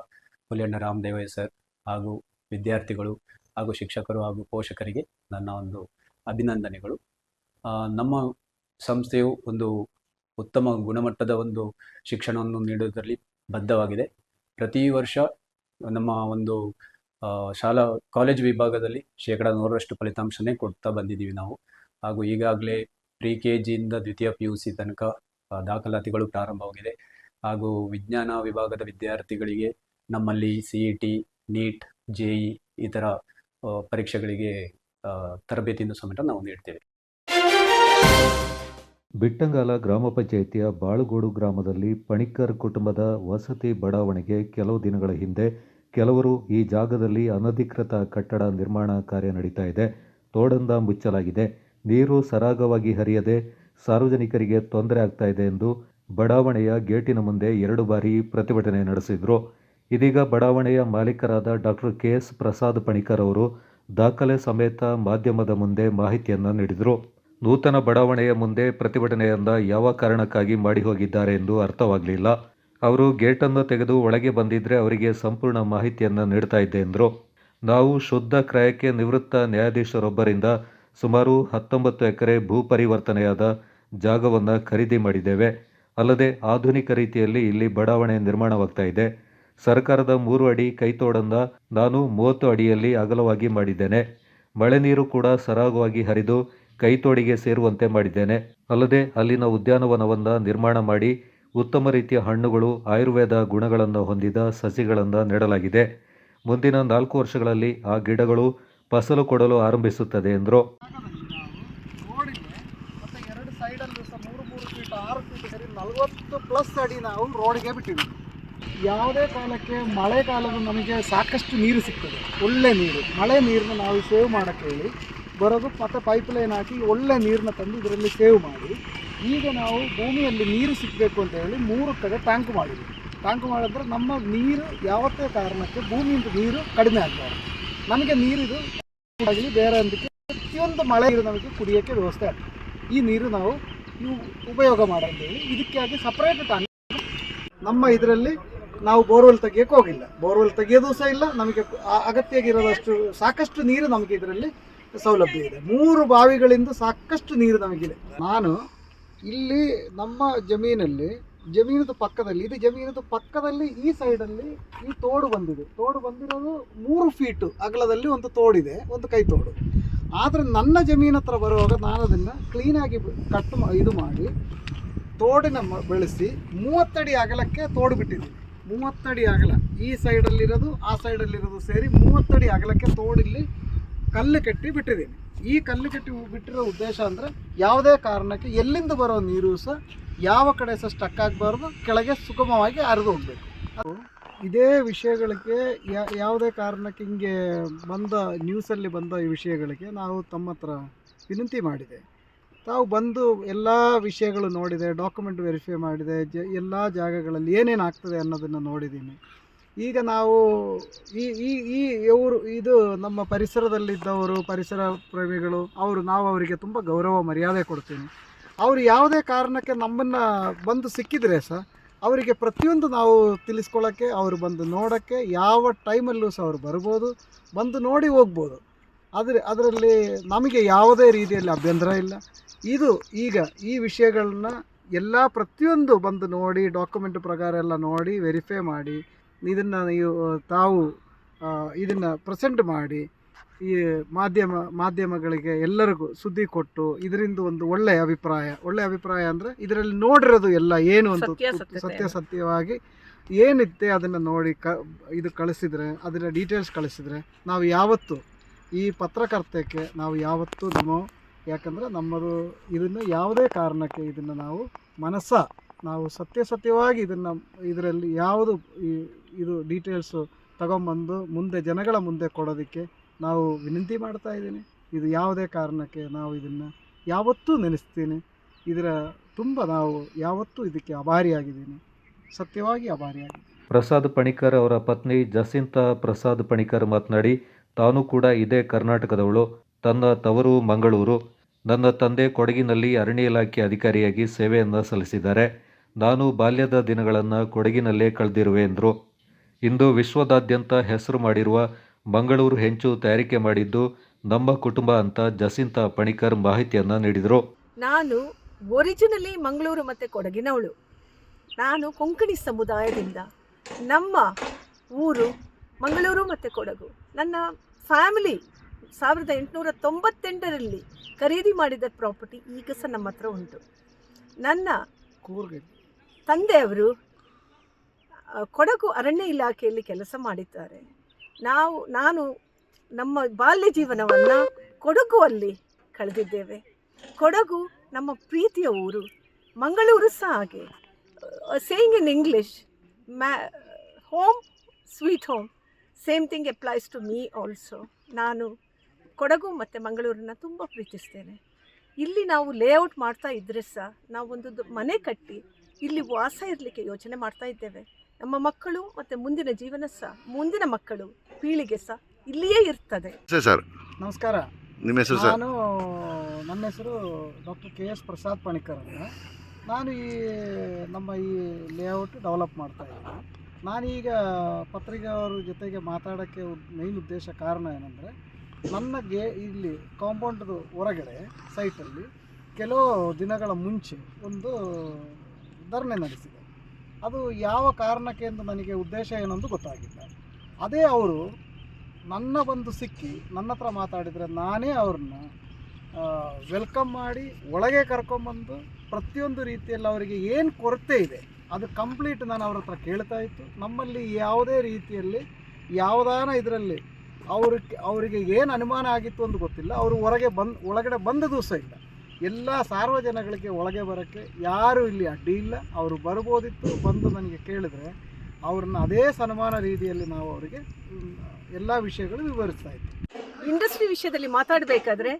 ಹುಲಿಯಣ್ಣ ರಾಮದೇವಯ್ಯ ಸರ್ ಹಾಗೂ ವಿದ್ಯಾರ್ಥಿಗಳು ಹಾಗೂ ಶಿಕ್ಷಕರು ಹಾಗೂ ಪೋಷಕರಿಗೆ ನನ್ನ ಒಂದು ಅಭಿನಂದನೆಗಳು. ನಮ್ಮ ಸಂಸ್ಥೆಯು ಒಂದು ಉತ್ತಮ ಗುಣಮಟ್ಟದ ಒಂದು ಶಿಕ್ಷಣವನ್ನು ನೀಡುವುದರಲ್ಲಿ ಬದ್ಧವಾಗಿದೆ. ಪ್ರತಿ ವರ್ಷ ನಮ್ಮ ಒಂದು ಕಾಲೇಜು ವಿಭಾಗದಲ್ಲಿ 100% ಫಲಿತಾಂಶನೇ ಕೊಡ್ತಾ ಬಂದಿದ್ದೀವಿ ನಾವು. ಹಾಗೂ ಈಗಾಗಲೇ ಪ್ರಿ-KGಯಿಂದ ದ್ವಿತೀಯ PUC ತನಕ ದಾಖಲಾತಿಗಳು ಪ್ರಾರಂಭವಾಗಿದೆ. ಹಾಗೂ ವಿಜ್ಞಾನ ವಿಭಾಗದ ವಿದ್ಯಾರ್ಥಿಗಳಿಗೆ ನಮ್ಮಲ್ಲಿ CET, NEET, JEE ಈ ಥರ ಪರೀಕ್ಷೆಗಳಿಗೆ ತರಬೇತಿಯನ್ನು ಸಮೇತ ನಾವು ನೀಡ್ತೇವೆ. ಬಿಟ್ಟಂಗಾಲ ಗ್ರಾಮ ಪಂಚಾಯಿತಿಯ ಬಾಳುಗೋಡು ಗ್ರಾಮದಲ್ಲಿ ಪಣಿಕ್ಕರ್ ಕುಟುಂಬದ ವಸತಿ ಬಡಾವಣೆಗೆ ಕೆಲವು ದಿನಗಳ ಹಿಂದೆ ಕೆಲವರು ಈ ಜಾಗದಲ್ಲಿ ಅನಧಿಕೃತ ಕಟ್ಟಡ ನಿರ್ಮಾಣ ಕಾರ್ಯ ನಡೀತಾ ಇದೆ, ತೋಡಂದ ಮುಚ್ಚಲಾಗಿದೆ, ನೀರು ಸರಾಗವಾಗಿ ಹರಿಯದೆ ಸಾರ್ವಜನಿಕರಿಗೆ ತೊಂದರೆ ಆಗ್ತಾ ಇದೆ ಎಂದು ಬಡಾವಣೆಯ ಗೇಟಿನ ಮುಂದೆ 2 ಬಾರಿ ಪ್ರತಿಭಟನೆ ನಡೆಸಿದರು. ಇದೀಗ ಬಡಾವಣೆಯ ಮಾಲೀಕರಾದ ಡಾಕ್ಟರ್ KS ಪ್ರಸಾದ್ ಪಣಿಕರ್ ಅವರು ದಾಖಲೆ ಸಮೇತ ಮಾಧ್ಯಮದ ಮುಂದೆ ಮಾಹಿತಿಯನ್ನು ನೀಡಿದರು. ನೂತನ ಬಡಾವಣೆಯ ಮುಂದೆ ಪ್ರತಿಭಟನೆಯಿಂದ ಯಾವ ಕಾರಣಕ್ಕಾಗಿ ಮಾಡಿ ಹೋಗಿದ್ದಾರೆ ಎಂದು ಅರ್ಥವಾಗಲಿಲ್ಲ. ಅವರು ಗೇಟನ್ನು ತೆಗೆದು ಒಳಗೆ ಬಂದಿದ್ದರೆ ಅವರಿಗೆ ಸಂಪೂರ್ಣ ಮಾಹಿತಿಯನ್ನು ನೀಡ್ತಾ ಇದ್ದೆ ಎಂದರು. ನಾವು ಶುದ್ಧ ಕ್ರಯಕ್ಕೆ ನಿವೃತ್ತ ನ್ಯಾಯಾಧೀಶರೊಬ್ಬರಿಂದ ಸುಮಾರು 19 ಎಕರೆ ಭೂ ಪರಿವರ್ತನೆಯಾದ ಜಾಗವನ್ನು ಖರೀದಿ ಮಾಡಿದ್ದೇವೆ. ಅಲ್ಲದೆ ಆಧುನಿಕ ರೀತಿಯಲ್ಲಿ ಇಲ್ಲಿ ಬಡಾವಣೆ ನಿರ್ಮಾಣವಾಗ್ತಾ ಇದೆ. ಸರ್ಕಾರದ 3 ಅಡಿ ಕೈತೋಡನ್ನ ನಾನು 30 ಅಡಿಯಲ್ಲಿ ಅಗಲವಾಗಿ ಮಾಡಿದ್ದೇನೆ. ಮಳೆ ನೀರು ಕೂಡ ಸರಾಗವಾಗಿ ಹರಿದು ಕೈತೋಡಿಗೆ ಸೇರುವಂತೆ ಮಾಡಿದ್ದೇನೆ. ಅಲ್ಲದೆ ಅಲ್ಲಿನ ಉದ್ಯಾನವನವನ್ನು ನಿರ್ಮಾಣ ಮಾಡಿ ಉತ್ತಮ ರೀತಿಯ ಹಣ್ಣುಗಳು, ಆಯುರ್ವೇದ ಗುಣಗಳನ್ನು ಹೊಂದಿದ ಸಸಿಗಳನ್ನು ನೆಡಲಾಗಿದೆ. ಮುಂದಿನ 4 ವರ್ಷಗಳಲ್ಲಿ ಆ ಗಿಡಗಳು ಫಸಲು ಕೊಡಲು ಆರಂಭಿಸುತ್ತದೆ ಎಂದರು. ಮತ್ತು 2 ಸೈಡಲ್ಲೂ ಸಹ 3 ಫೀಟ್ 6 ಫೀಟ್ ಸರಿ 40+ ಅಡಿ ನಾವು ರೋಡ್ಗೆ ಬಿಟ್ಟಿದ್ದೀವಿ. ಯಾವುದೇ ಕಾಲಕ್ಕೆ ಮಳೆಗಾಲದ ನಮಗೆ ಸಾಕಷ್ಟು ನೀರು ಸಿಗ್ತದೆ, ಒಳ್ಳೆ ನೀರು. ಮಳೆ ನೀರನ್ನ ನಾವು ಸೇವ್ ಮಾಡೋಕ್ಕೆ ಹೇಳಿ ಬರೋದು, ಮತ್ತು ಪೈಪ್ಲೈನ್ ಹಾಕಿ ಒಳ್ಳೆ ನೀರನ್ನ ತಂದು ಇದರಲ್ಲಿ ಸೇವ್ ಮಾಡಿ ಈಗ ನಾವು ಭೂಮಿಯಲ್ಲಿ ನೀರು ಸಿಗಬೇಕು ಅಂತ ಹೇಳಿ 3 ಕಡೆ ಟ್ಯಾಂಕ್ ಮಾಡಿದ್ವಿ. ಟ್ಯಾಂಕ್ ಮಾಡಿದ್ರೆ ನಮ್ಮ ನೀರು ಯಾವತ್ತೇ ಕಾರಣಕ್ಕೆ ಭೂಮಿಯಿಂದ ನೀರು ಕಡಿಮೆ ಆಗಬಾರ್ದು. ನಮಗೆ ನೀರಿದು ಆಗಲಿ ಬೇರೆ ಅದಕ್ಕೆ ಪ್ರತಿಯೊಂದು ಮಳೆ ನೀರು ನಮಗೆ ಕುಡಿಯೋಕ್ಕೆ ವ್ಯವಸ್ಥೆ ಆಗ್ತದೆ. ಈ ನೀರು ನಾವು ಉಪಯೋಗ ಮಾಡೋಂಥೇಳಿ ಇದಕ್ಕಾಗಿ ಸಪ್ರೇಟ್ ಟ್ಯಾಂಕ್ ನಮ್ಮ ಇದರಲ್ಲಿ ನಾವು ಬೋರ್ವೆಲ್ ತೆಗಿಯೋಕ್ಕೆ ಹೋಗಿಲ್ಲ. ಬೋರ್ವೆಲ್ ತೆಗಿಯೋದು ಸಹ ಇಲ್ಲ. ನಮಗೆ ಅಗತ್ಯ ಆಗಿರೋದಷ್ಟು ಸಾಕಷ್ಟು ನೀರು ನಮಗೆ ಇದರಲ್ಲಿ ಸೌಲಭ್ಯ ಇದೆ. 3 ಬಾವಿಗಳಿಂದ ಸಾಕಷ್ಟು ನೀರು ನಮಗಿದೆ. ನಾನು ಇಲ್ಲಿ ನಮ್ಮ ಜಮೀನದ ಪಕ್ಕದಲ್ಲಿ ಜಮೀನದ ಪಕ್ಕದಲ್ಲಿ ಈ ಸೈಡಲ್ಲಿ ಈ ತೋಡು ಬಂದಿದೆ. ತೋಡು ಬಂದಿರೋದು 3 ಫೀಟು ಅಗಲದಲ್ಲಿ ಒಂದು ತೋಡಿದೆ, ಒಂದು ಕೈ ತೋಡು. ಆದರೆ ನನ್ನ ಜಮೀನು ಹತ್ರ ಬರುವಾಗ ನಾನು ಅದನ್ನು ಕ್ಲೀನಾಗಿ ಇದು ಮಾಡಿ ತೋಡಿನ ಬೆಳೆಸಿ 30 ಅಡಿ ಅಗಲಕ್ಕೆ ತೋಡು ಬಿಟ್ಟಿದ್ದೀನಿ. 30 ಅಡಿ ಅಗಲ ಈ ಸೈಡಲ್ಲಿರೋದು ಆ ಸೈಡಲ್ಲಿರೋದು ಸೇರಿ 30 ಅಡಿ ಅಗಲಕ್ಕೆ ತೋಡಿಲ್ಲಿ ಕಲ್ಲು ಕಟ್ಟಿ ಬಿಟ್ಟಿದ್ದೀನಿ. ಈ ಕಲ್ಲು ಕಟ್ಟಿ ಬಿಟ್ಟಿರೋ ಉದ್ದೇಶ ಅಂದರೆ ಯಾವುದೇ ಕಾರಣಕ್ಕೆ ಎಲ್ಲಿಂದ ಬರೋ ನೀರು ಸಹ ಯಾವ ಕಡೆ ಸಹ ಸ್ಟಕ್ ಆಗಬಾರ್ದು, ಕೆಳಗೆ ಸುಗಮವಾಗಿ ಹರಿದು ಹೋಗಬೇಕು. ಅದು ಇದೇ ವಿಷಯಗಳಿಗೆ ಯಾವುದೇ ಕಾರಣಕ್ಕೆ ಹಿಂಗೆ ನ್ಯೂಸಲ್ಲಿ ಬಂದ ಈ ವಿಷಯಗಳಿಗೆ ನಾವು ತಮ್ಮ ಹತ್ರ ವಿನಂತಿ ಮಾಡಿದೆ. ತಾವು ಬಂದು ಎಲ್ಲ ವಿಷಯಗಳು ನೋಡಿದೆ, ಡಾಕ್ಯುಮೆಂಟ್ ವೆರಿಫೈ ಮಾಡಿದೆ, ಎಲ್ಲ ಜಾಗಗಳಲ್ಲಿ ಏನೇನು ಆಗ್ತದೆ ಅನ್ನೋದನ್ನು ನೋಡಿದ್ದೀನಿ. ಈಗ ನಾವು ಈ ಈ ಈ ಇವರು ಇದು ನಮ್ಮ ಪರಿಸರದಲ್ಲಿದ್ದವರು, ಪರಿಸರ ಪ್ರೇಮಿಗಳು, ನಾವು ಅವರಿಗೆ ತುಂಬ ಗೌರವ ಮರ್ಯಾದೆ ಕೊಡ್ತೀನಿ. ಅವರು ಯಾವುದೇ ಕಾರಣಕ್ಕೆ ನಮ್ಮನ್ನು ಬಂದು ಸಿಕ್ಕಿದರೆ ಸಹ ಅವರಿಗೆ ಪ್ರತಿಯೊಂದು ನಾವು ತಿಳಿಸ್ಕೊಳ್ಳೋಕ್ಕೆ, ಅವರು ಬಂದು ನೋಡೋಕ್ಕೆ ಯಾವ ಟೈಮಲ್ಲೂ ಸಹ ಅವರು ಬರ್ಬೋದು, ಬಂದು ನೋಡಿ ಹೋಗ್ಬೋದು. ಅದರಲ್ಲಿ ನಮಗೆ ಯಾವುದೇ ರೀತಿಯಲ್ಲಿ ಅಭ್ಯಂತರ ಇಲ್ಲ. ಇದು ಈಗ ಈ ವಿಷಯಗಳನ್ನ ಎಲ್ಲ ಪ್ರತಿಯೊಂದು ಬಂದು ನೋಡಿ, ಡಾಕ್ಯುಮೆಂಟ್ ಪ್ರಕಾರ ಎಲ್ಲ ನೋಡಿ ವೆರಿಫೈ ಮಾಡಿ, ಇದನ್ನು ತಾವು ಇದನ್ನು ಪ್ರೆಸೆಂಟ್ ಮಾಡಿ ಈ ಮಾಧ್ಯಮಗಳಿಗೆ ಎಲ್ಲರಿಗೂ ಸುದ್ದಿ ಕೊಟ್ಟು ಇದರಿಂದ ಒಂದು ಒಳ್ಳೆಯ ಅಭಿಪ್ರಾಯ ಅಂದರೆ ಇದರಲ್ಲಿ ನೋಡಿರೋದು ಎಲ್ಲ ಏನು ಅಂತ ಸತ್ಯವಾಗಿ ಏನಿತ್ತೆ ಅದನ್ನು ನೋಡಿ ಇದು ಕಳಿಸಿದರೆ, ಅದರ ಡೀಟೇಲ್ಸ್ ಕಳಿಸಿದರೆ ನಾವು ಯಾವತ್ತೂ ಈ ಪತ್ರಕರ್ತಕ್ಕೆ ನಾವು ಯಾವತ್ತೂ ಯಾಕಂದರೆ ನಮ್ಮದು ಇದನ್ನು ಯಾವುದೇ ಕಾರಣಕ್ಕೆ ಇದನ್ನು ನಾವು ಸತ್ಯವಾಗಿ ಇದರಲ್ಲಿ ಯಾವುದು ಇದು ಡೀಟೇಲ್ಸು ತಗೊಂಬಂದು ಜನಗಳ ಮುಂದೆ ಕೊಡೋದಕ್ಕೆ ನಾವು ವಿನಂತಿ ಮಾಡ್ತಾ ಇದ್ದೀನಿ. ಇದು ಯಾವುದೇ ಕಾರಣಕ್ಕೆ ನಾವು ಇದನ್ನು ಯಾವತ್ತೂ ನೆನೆಸ್ತೀನಿ. ನಾವು ಯಾವತ್ತೂ ಇದಕ್ಕೆ ಅಭಾರಿಯಾಗಿದ್ದೀನಿ, ಸತ್ಯವಾಗಿ ಅಭಾರಿಯಾಗಿದ್ದೀನಿ. ಪ್ರಸಾದ್ ಪಣಿಕರ್ ಅವರ ಪತ್ನಿ ಜಸಿಂತಾ ಪ್ರಸಾದ್ ಪಣಿಕರ್ ಮಾತನಾಡಿ, ತಾನು ಕೂಡ ಇದೇ ಕರ್ನಾಟಕದವಳು, ತನ್ನ ತವರು ಮಂಗಳೂರು, ನನ್ನ ತಂದೆ ಕೊಡಗಿನಲ್ಲಿ ಅರಣ್ಯ ಇಲಾಖೆ ಅಧಿಕಾರಿಯಾಗಿ ಸೇವೆಯನ್ನು ಸಲ್ಲಿಸಿದ್ದಾರೆ. ನಾನು ಬಾಲ್ಯದ ದಿನಗಳನ್ನು ಕೊಡಗಿನಲ್ಲೇ ಕಳೆದಿರುವೆ ಎಂದರು. ಇಂದು ವಿಶ್ವದಾದ್ಯಂತ ಹೆಸರು ಮಾಡಿರುವ ಮಂಗಳೂರು ಹೆಂಚು ತಯಾರಿಕೆ ಮಾಡಿದ್ದು ನಮ್ಮ ಕುಟುಂಬ ಅಂತ ಜಸಿಂತಾ ಪಣಿಕರ್ ಮಾಹಿತಿಯನ್ನು ನೀಡಿದರು. ನಾನು ಒರಿಜಿನಲಿ ಮಂಗಳೂರು ಮತ್ತು ಕೊಡಗಿನವಳು. ನಾನು ಕೊಂಕಣಿ ಸಮುದಾಯದಿಂದ. ನಮ್ಮ ಊರು ಮಂಗಳೂರು ಮತ್ತು ಕೊಡಗು. ನನ್ನ ಫ್ಯಾಮಿಲಿ 1898ರಲ್ಲಿ ಖರೀದಿ ಮಾಡಿದ ಪ್ರಾಪರ್ಟಿ ಈಗ ಸಹ ನಮ್ಮ ಹತ್ರ ಉಂಟು. ನನ್ನ ತಂದೆಯವರು ಕೊಡಗು ಅರಣ್ಯ ಇಲಾಖೆಯಲ್ಲಿ ಕೆಲಸ ಮಾಡಿದ್ದಾರೆ. ನಾನು ನಮ್ಮ ಬಾಲ್ಯ ಜೀವನವನ್ನು ಕೊಡಗುವಲ್ಲಿ ಕಳೆದಿದ್ದೇವೆ. ಕೊಡಗು ನಮ್ಮ ಪ್ರೀತಿಯ ಊರು. ಮಂಗಳೂರು ಸಹ ಹಾಗೆ. Saying in English, home sweet home, same thing applies to me also. ನಾನು ಕೊಡಗು ಮತ್ತು ಮಂಗಳೂರನ್ನು ತುಂಬ ಪ್ರೀತಿಸ್ತೇನೆ. ಇಲ್ಲಿ ನಾವು ಲೇಔಟ್ ಮಾಡ್ತಾ ಇದ್ದರೆ ಸಹ ನಾವೊಂದು ಮನೆ ಕಟ್ಟಿ ಇಲ್ಲಿ ವಾಸ ಇರಲಿಕ್ಕೆ ಯೋಚನೆ ಮಾಡ್ತಾ ಇದ್ದೇವೆ. ನಮ್ಮ ಮಕ್ಕಳು ಮತ್ತು ಮುಂದಿನ ಜೀವನ ಸಹ, ಮುಂದಿನ ಮಕ್ಕಳು ಪೀಳಿಗೆ ಸಹ ಇಲ್ಲಿಯೇ ಇರ್ತದೆ. ಸರ್ ನಮಸ್ಕಾರ. ನಿಮ್ಮ ಹೆಸರು ಸರ್? ನನ್ನ ಹೆಸರು ಡಾಕ್ಟರ್ KS ಪ್ರಸಾದ್ ಪಣಿಕರ್ ಅಂತ. ನಾನು ನಮ್ಮ ಈ ಲೇಔಟ್ ಡೆವಲಪ್ ಮಾಡ್ತಾ ಇದ್ದೀನಿ. ನಾನೀಗ ಪತ್ರಿಕೆಯವ್ರ ಜೊತೆಗೆ ಮಾತಾಡೋಕ್ಕೆ ಮೇನ್ ಉದ್ದೇಶ ಕಾರಣ ಏನಂದರೆ, ನನಗೆ ಇಲ್ಲಿ ಕಾಂಪೌಂಡ್ದು ಹೊರಗಡೆ ಸೈಟಲ್ಲಿ ಕೆಲವು ದಿನಗಳ ಮುಂಚೆ ಒಂದು ಧರಣಿ ನಡೆಸಿದೆ. ಅದು ಯಾವ ಕಾರಣಕ್ಕೆ ಎಂದು ನನಗೆ ಉದ್ದೇಶ ಏನೊಂದು ಗೊತ್ತಾಗಿಲ್ಲ. ಅದೇ ಅವರು ನನ್ನ ಬಂದು ಸಿಕ್ಕಿ ನನ್ನ ಹತ್ರ ಮಾತಾಡಿದರೆ ನಾನೇ ಅವ್ರನ್ನ ವೆಲ್ಕಮ್ ಮಾಡಿ ಒಳಗೆ ಕರ್ಕೊಂಬಂದು ಪ್ರತಿಯೊಂದು ರೀತಿಯಲ್ಲಿ ಅವರಿಗೆ ಏನು ಕೊರತೆ ಇದೆ ಅದು ಕಂಪ್ಲೀಟ್ ನಾನು ಅವ್ರ ಹತ್ರ ಕೇಳ್ತಾ ಇತ್ತು. ನಮ್ಮಲ್ಲಿ ಯಾವುದೇ ರೀತಿಯಲ್ಲಿ ಯಾವುದಾನ ಇದರಲ್ಲಿ ಅವರಿಗೆ ಏನು ಅನುಮಾನ ಆಗಿತ್ತು ಅಂತ ಗೊತ್ತಿಲ್ಲ. ಅವರು ಒಳಗಡೆ ಬಂದದೂ ಸಹ ಇಲ್ಲ. ಎಲ್ಲ ಸಾರ್ವಜನಿಕರಿಗೆ ಒಳಗೆ ಬರೋಕ್ಕೆ ಯಾರೂ ಇಲ್ಲಿ ಅಡ್ಡಿ ಇಲ್ಲ. ಅವರು ಬರ್ಬೋದಿತ್ತು. ಬಂದು ನನಗೆ ಕೇಳಿದರೆ ಅವ್ರನ್ನ ಅದೇ ಸನ್ಮಾನ ರೀತಿಯಲ್ಲಿ ನಾವು ಅವರಿಗೆ ಎಲ್ಲ ವಿಷಯಗಳು ವಿವರಿಸ್ತಾ ಇದ್ವಿ. ಇಂಡಸ್ಟ್ರಿ ವಿಷಯದಲ್ಲಿ ಮಾತಾಡಬೇಕಾದ್ರೆ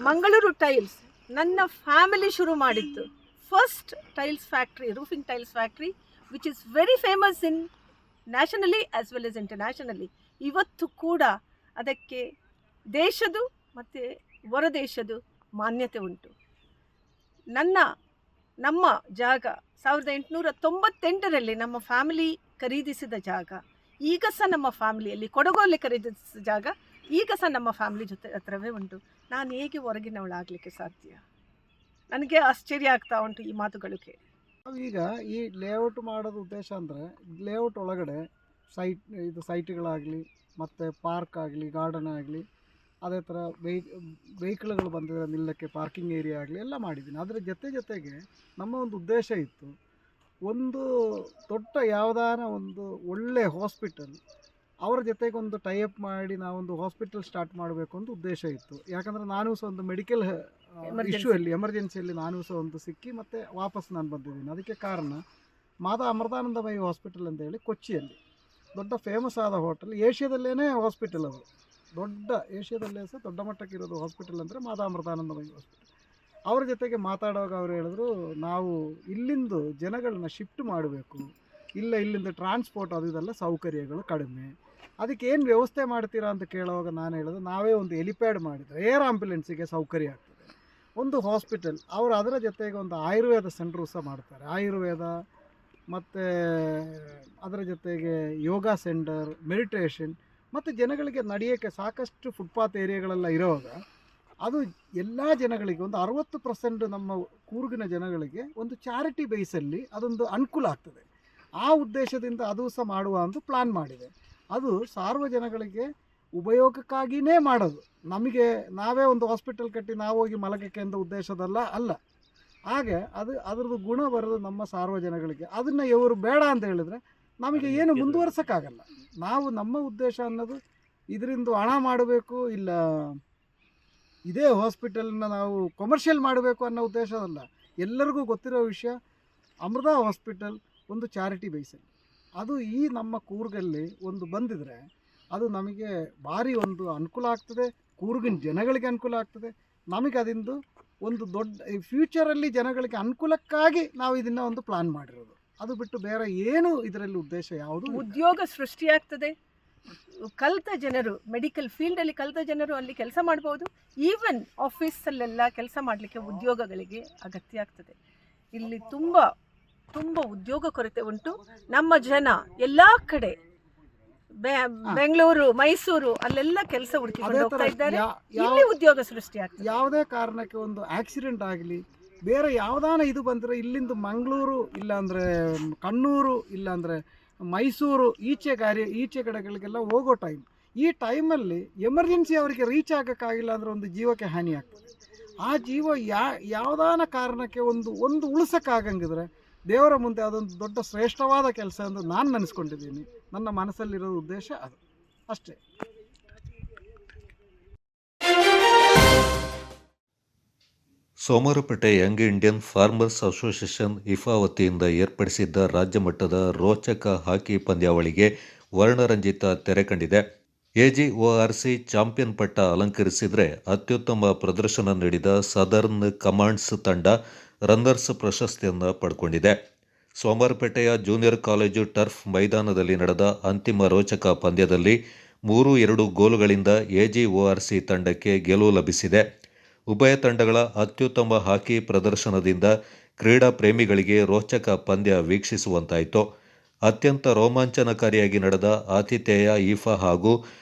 ಮಂಗಳೂರು ಟೈಲ್ಸ್ ನನ್ನ ಫ್ಯಾಮಿಲಿ ಶುರು ಮಾಡಿದ್ದು. First tiles factory, roofing tiles factory, which is very famous in nationally as well as internationally. ಇವತ್ತು ಕೂಡ ಅದಕ್ಕೆ ದೇಶದ್ದು ಮತ್ತು ಹೊರದೇಶದ್ದು ಮಾನ್ಯತೆ ಉಂಟು. ನಮ್ಮ ಜಾಗ 1898ರಲ್ಲಿ ನಮ್ಮ ಫ್ಯಾಮಿಲಿ ಖರೀದಿಸಿದ ಜಾಗ ಈಗ ಸಹ ನಮ್ಮ ಫ್ಯಾಮಿಲಿಯಲ್ಲಿ, ಕೊಡಗಲ್ಲಿ ಖರೀದಿಸಿದ ಜಾಗ ಈಗ ಸಹ ನಮ್ಮ ಫ್ಯಾಮಿಲಿ ಜೊತೆ ಹತ್ರವೇ ಉಂಟು. ನಾನು ಹೇಗೆ ಹೊರಗಿನವಳಾಗಲಿಕ್ಕೆ ಸಾಧ್ಯ? ನನಗೆ ಆಶ್ಚರ್ಯ ಆಗ್ತಾ ಉಂಟು ಈ ಮಾತುಗಳು ಕೇಳಿ. ಈಗ ಈ ಲೇಔಟ್ ಮಾಡೋದು ಉದ್ದೇಶ ಅಂದರೆ, ಲೇಔಟ್ ಒಳಗಡೆ ಸೈಟ್ಗಳಾಗಲಿ ಮತ್ತು ಪಾರ್ಕ್ ಆಗಲಿ, ಗಾರ್ಡನ್ ಆಗಲಿ, ಅದೇ ಥರ ವೆಹಿಕಲ್ಗಳು ಬಂದಿರೋ ನಿಲ್ಲಕ್ಕೆ ಪಾರ್ಕಿಂಗ್ ಏರಿಯಾ ಆಗಲಿ ಎಲ್ಲ ಮಾಡಿದ್ದೀನಿ. ಅದರ ಜೊತೆಗೆ ನಮ್ಮ ಒಂದು ಉದ್ದೇಶ ಇತ್ತು, ಒಂದು ದೊಡ್ಡ ಯಾವುದಾನ ಒಂದು ಒಳ್ಳೆ ಹಾಸ್ಪಿಟಲ್ ಅವರ ಜೊತೆಗೆ ಒಂದು ಟೈಅಪ್ ಮಾಡಿ ನಾವೊಂದು ಹಾಸ್ಪಿಟಲ್ ಸ್ಟಾರ್ಟ್ ಮಾಡಬೇಕು ಅಂತ ಉದ್ದೇಶ ಇತ್ತು. ಯಾಕಂದರೆ ನಾನು ಸಹ ಒಂದು ಮೆಡಿಕಲ್ ಇಶ್ಯೂಯಲ್ಲಿ, ಎಮರ್ಜೆನ್ಸಿಯಲ್ಲಿ ನಾನು ಸಹ ಒಂದು ಸಿಕ್ಕಿ ಮತ್ತು ವಾಪಸ್ ನಾನು ಬಂದಿದ್ದೀನಿ. ಅದಕ್ಕೆ ಕಾರಣ ಮಾತಾ ಅಮೃತಾನಂದಮಯಿ ಹಾಸ್ಪಿಟಲ್ ಅಂತೇಳಿ ಕೊಚ್ಚಿಯಲ್ಲಿ ದೊಡ್ಡ ಫೇಮಸ್ ಆದ ಹೋಟೆಲ್, ಏಷ್ಯಾದಲ್ಲೇ ಹಾಸ್ಪಿಟಲ್ ಅದು, ಏಷ್ಯಾದಲ್ಲೇ ಸಹ ದೊಡ್ಡ ಮಟ್ಟಕ್ಕೆ ಇರೋದು ಹಾಸ್ಪಿಟಲ್ ಅಂದರೆ ಮಾತಾ ಅಮೃತಾನಂದಮಯಿ ಹಾಸ್ಪಿಟಲ್. ಅವ್ರ ಜೊತೆಗೆ ಮಾತಾಡುವಾಗ ಅವ್ರು ಹೇಳಿದ್ರು, ನಾವು ಇಲ್ಲಿಂದು ಜನಗಳನ್ನ ಶಿಫ್ಟ್ ಮಾಡಬೇಕು, ಇಲ್ಲ ಇಲ್ಲಿಂದ ಟ್ರಾನ್ಸ್ಪೋರ್ಟ್ ಅದು ಇದೆಲ್ಲ ಸೌಕರ್ಯಗಳು ಕಡಿಮೆ. ಅದಕ್ಕೆ ಏನು ವ್ಯವಸ್ಥೆ ಮಾಡ್ತೀರಾ ಅಂತ ಕೇಳುವಾಗ ನಾನು ಹೇಳೋದು, ನಾವೇ ಒಂದು ಎಲಿಪ್ಯಾಡ್ ಮಾಡಿದರೆ ಏರ್ ಆಂಬ್ಯುಲೆನ್ಸಿಗೆ ಸೌಕರ್ಯ ಆಗ್ತದೆ. ಒಂದು ಹಾಸ್ಪಿಟಲ್ ಅವರು ಅದರ ಜೊತೆಗೆ ಒಂದು ಆಯುರ್ವೇದ ಸೆಂಟ್ರು ಸಹ ಮಾಡ್ತಾರೆ. ಆಯುರ್ವೇದ ಮತ್ತು ಅದರ ಜೊತೆಗೆ ಯೋಗ ಸೆಂಟರ್, ಮೆಡಿಟೇಷನ್ ಮತ್ತು ಜನಗಳಿಗೆ ನಡೆಯೋಕ್ಕೆ ಸಾಕಷ್ಟು ಫುಟ್ಪಾತ್ ಏರಿಯಾಗಳೆಲ್ಲ ಇರುವಾಗ ಅದು ಎಲ್ಲ ಜನಗಳಿಗೆ ಒಂದು 60% ನಮ್ಮ ಕೂರ್ಗಿನ ಜನಗಳಿಗೆ ಒಂದು ಚಾರಿಟಿ ಬೇಸಲ್ಲಿ ಅದೊಂದು ಅನುಕೂಲ ಆಗ್ತದೆ. ಆ ಉದ್ದೇಶದಿಂದ ಅದು ಸಹ ಮಾಡುವ ಒಂದು ಪ್ಲಾನ್ ಮಾಡಿದೆ. ಅದು ಸಾರ್ವಜನಿಕರಿಗೆ ಉಪಯೋಗಕ್ಕಾಗಿಯೇ ಮಾಡೋದು. ನಮಗೆ ನಾವೇ ಒಂದು ಹಾಸ್ಪಿಟಲ್ ಕಟ್ಟಿ ನಾವು ಹೋಗಿ ಮಲಗಕ್ಕೆ ಅಂತ ಉದ್ದೇಶದಲ್ಲ ಅಲ್ಲ. ಹಾಗೆ ಅದರದ್ದು ಗುಣ ಬರೋದು ನಮ್ಮ ಸಾರ್ವಜನಿಕರಿಗೆ. ಅದನ್ನು ಇವರು ಬೇಡ ಅಂತ ಹೇಳಿದರೆ ನಮಗೆ ಏನು ಮುಂದುವರ್ಸೋಕ್ಕಾಗಲ್ಲ. ನಾವು ನಮ್ಮ ಉದ್ದೇಶ ಅನ್ನೋದು ಇದರಿಂದ ಹಣ ಮಾಡಬೇಕು, ಇಲ್ಲ ಇದೇ ಹಾಸ್ಪಿಟಲ್ನ ನಾವು ಕಮರ್ಷಿಯಲ್ ಮಾಡಬೇಕು ಅನ್ನೋ ಉದ್ದೇಶದಲ್ಲ. ಎಲ್ಲರಿಗೂ ಗೊತ್ತಿರೋ ವಿಷಯ, ಅಮೃತ ಹಾಸ್ಪಿಟಲ್ ಒಂದು ಚಾರಿಟಿ ಬೇಸಲ್ಲಿ ಅದು ಈ ನಮ್ಮ ಕೂರ್ಗಲ್ಲಿ ಒಂದು ಬಂದಿದ್ರೆ ಅದು ನಮಗೆ ಭಾರಿ ಒಂದು ಅನುಕೂಲ ಆಗ್ತದೆ. ಕೂರ್ಗಿನ ಜನಗಳಿಗೆ ಅನುಕೂಲ ಆಗ್ತದೆ. ನಮಗೆ ಅದರಿಂದ ಒಂದು ದೊಡ್ಡ ಫ್ಯೂಚರಲ್ಲಿ ಜನಗಳಿಗೆ ಅನುಕೂಲಕ್ಕಾಗಿ ನಾವು ಇದನ್ನು ಒಂದು ಪ್ಲಾನ್ ಮಾಡಿರೋದು. ಅದು ಬಿಟ್ಟು ಬೇರೆ ಏನು ಇದರಲ್ಲಿ ಉದ್ದೇಶ ಯಾವುದು. ಉದ್ಯೋಗ ಸೃಷ್ಟಿಯಾಗ್ತದೆ. ಕಲಿತ ಜನರು, ಮೆಡಿಕಲ್ ಫೀಲ್ಡಲ್ಲಿ ಕಲಿತ ಜನರು ಅಲ್ಲಿ ಕೆಲಸ ಮಾಡ್ಬೋದು. ಈವನ್ ಆಫೀಸಲ್ಲೆಲ್ಲ ಕೆಲಸ ಮಾಡಲಿಕ್ಕೆ ಉದ್ಯೋಗಗಳಿಗೆ ಅಗತ್ಯ ಆಗ್ತದೆ. ಇಲ್ಲಿ ತುಂಬ ತುಂಬ ಉದ್ಯೋಗ ಕೊರತೆ ಉಂಟು. ನಮ್ಮ ಜನ ಎಲ್ಲ ಕಡೆ ಬೆಂಗಳೂರು, ಮೈಸೂರು ಅಲ್ಲೆಲ್ಲ ಕೆಲಸ ಹುಡುಕಿಕೊಂಡು ಹೋಗ್ತಾ ಇದ್ದಾರೆ. ಇಲ್ಲಿ ಉದ್ಯೋಗ ಸೃಷ್ಟಿ ಆಗ್ತದೆ. ಯಾವುದೇ ಕಾರಣಕ್ಕೆ ಒಂದು ಆಕ್ಸಿಡೆಂಟ್ ಆಗಲಿ, ಬೇರೆ ಯಾವುದಾನ ಇದು ಬಂದರೆ ಇಲ್ಲಿಂದ ಮಂಗಳೂರು ಇಲ್ಲಾಂದರೆ ಕಣ್ಣೂರು ಇಲ್ಲಾಂದರೆ ಮೈಸೂರು ಈಚೆ ಕಡೆಗಳಿಗೆಲ್ಲ ಹೋಗೋ ಟೈಮ್, ಈ ಟೈಮಲ್ಲಿ ಎಮರ್ಜೆನ್ಸಿ ಅವರಿಗೆ ರೀಚ್ ಆಗೋಕ್ಕಾಗಿಲ್ಲ ಅಂದರೆ ಒಂದು ಜೀವಕ್ಕೆ ಹಾನಿ ಆಗ್ತದೆ. ಆ ಜೀವ ಯಾವುದಾನ ಕಾರಣಕ್ಕೆ ಒಂದು ಉಳಿಸೋಕ್ಕಾಗಂಗಿದ್ರೆ ದೇವರ ಮುಂದೆ ಅದೊಂದು ದೊಡ್ಡ ಶ್ರೇಷ್ಠವಾದ ಕೆಲಸ ಎಂದು ನಾನು ನೆನೆಸ್ಕೊಂಡಿದ್ದೀನಿ. ನನ್ನ ಮನಸ್ಸಲ್ಲಿರೋ ಉದ್ದೇಶ ಅದು ಅಷ್ಟೇ. Somwarpet young Indian farmers association ಇಫಾ ವತಿಯಿಂದ ಏರ್ಪಡಿಸಿದ್ದ ರಾಜ್ಯ ಮಟ್ಟದ ರೋಚಕ ಹಾಕಿ ಪಂದ್ಯಾವಳಿಗೆ ವರ್ಣರಂಜಿತ ತೆರೆ ಕಂಡಿದೆ. ಎಜಿಒಆರ್ಸಿ ಚಾಂಪಿಯನ್ ಪಟ್ಟ ಅಲಂಕರಿಸಿದರೆ ಅತ್ಯುತ್ತಮ ಪ್ರದರ್ಶನ ನೀಡಿದ ಸದರ್ನ್ ಕಮಾಂಡ್ಸ್ ತಂಡ ರನ್ನರ್ಸ್ ಪ್ರಶಸ್ತಿಯನ್ನು ಪಡ್ಕೊಂಡಿದೆ. ಸೋಮವಾರಪೇಟೆಯ ಜೂನಿಯರ್ ಕಾಲೇಜು ಟರ್ಫ್ ಮೈದಾನದಲ್ಲಿ ನಡೆದ ಅಂತಿಮ ರೋಚಕ ಪಂದ್ಯದಲ್ಲಿ 3-2 ಗೋಲುಗಳಿಂದ ಎಜಿಒಆರ್ಸಿ ತಂಡಕ್ಕೆ ಗೆಲುವು ಲಭಿಸಿದೆ. ಉಭಯ ತಂಡಗಳ ಅತ್ಯುತ್ತಮ ಹಾಕಿ ಪ್ರದರ್ಶನದಿಂದ ಕ್ರೀಡಾ ಪ್ರೇಮಿಗಳಿಗೆ ರೋಚಕ ಪಂದ್ಯ ವೀಕ್ಷಿಸುವಂತಾಯಿತು. ಅತ್ಯಂತ ರೋಮಾಂಚನಕಾರಿಯಾಗಿ ನಡೆದ ಆತಿಥೇಯ ಇಫಾ ಹಾಗೂ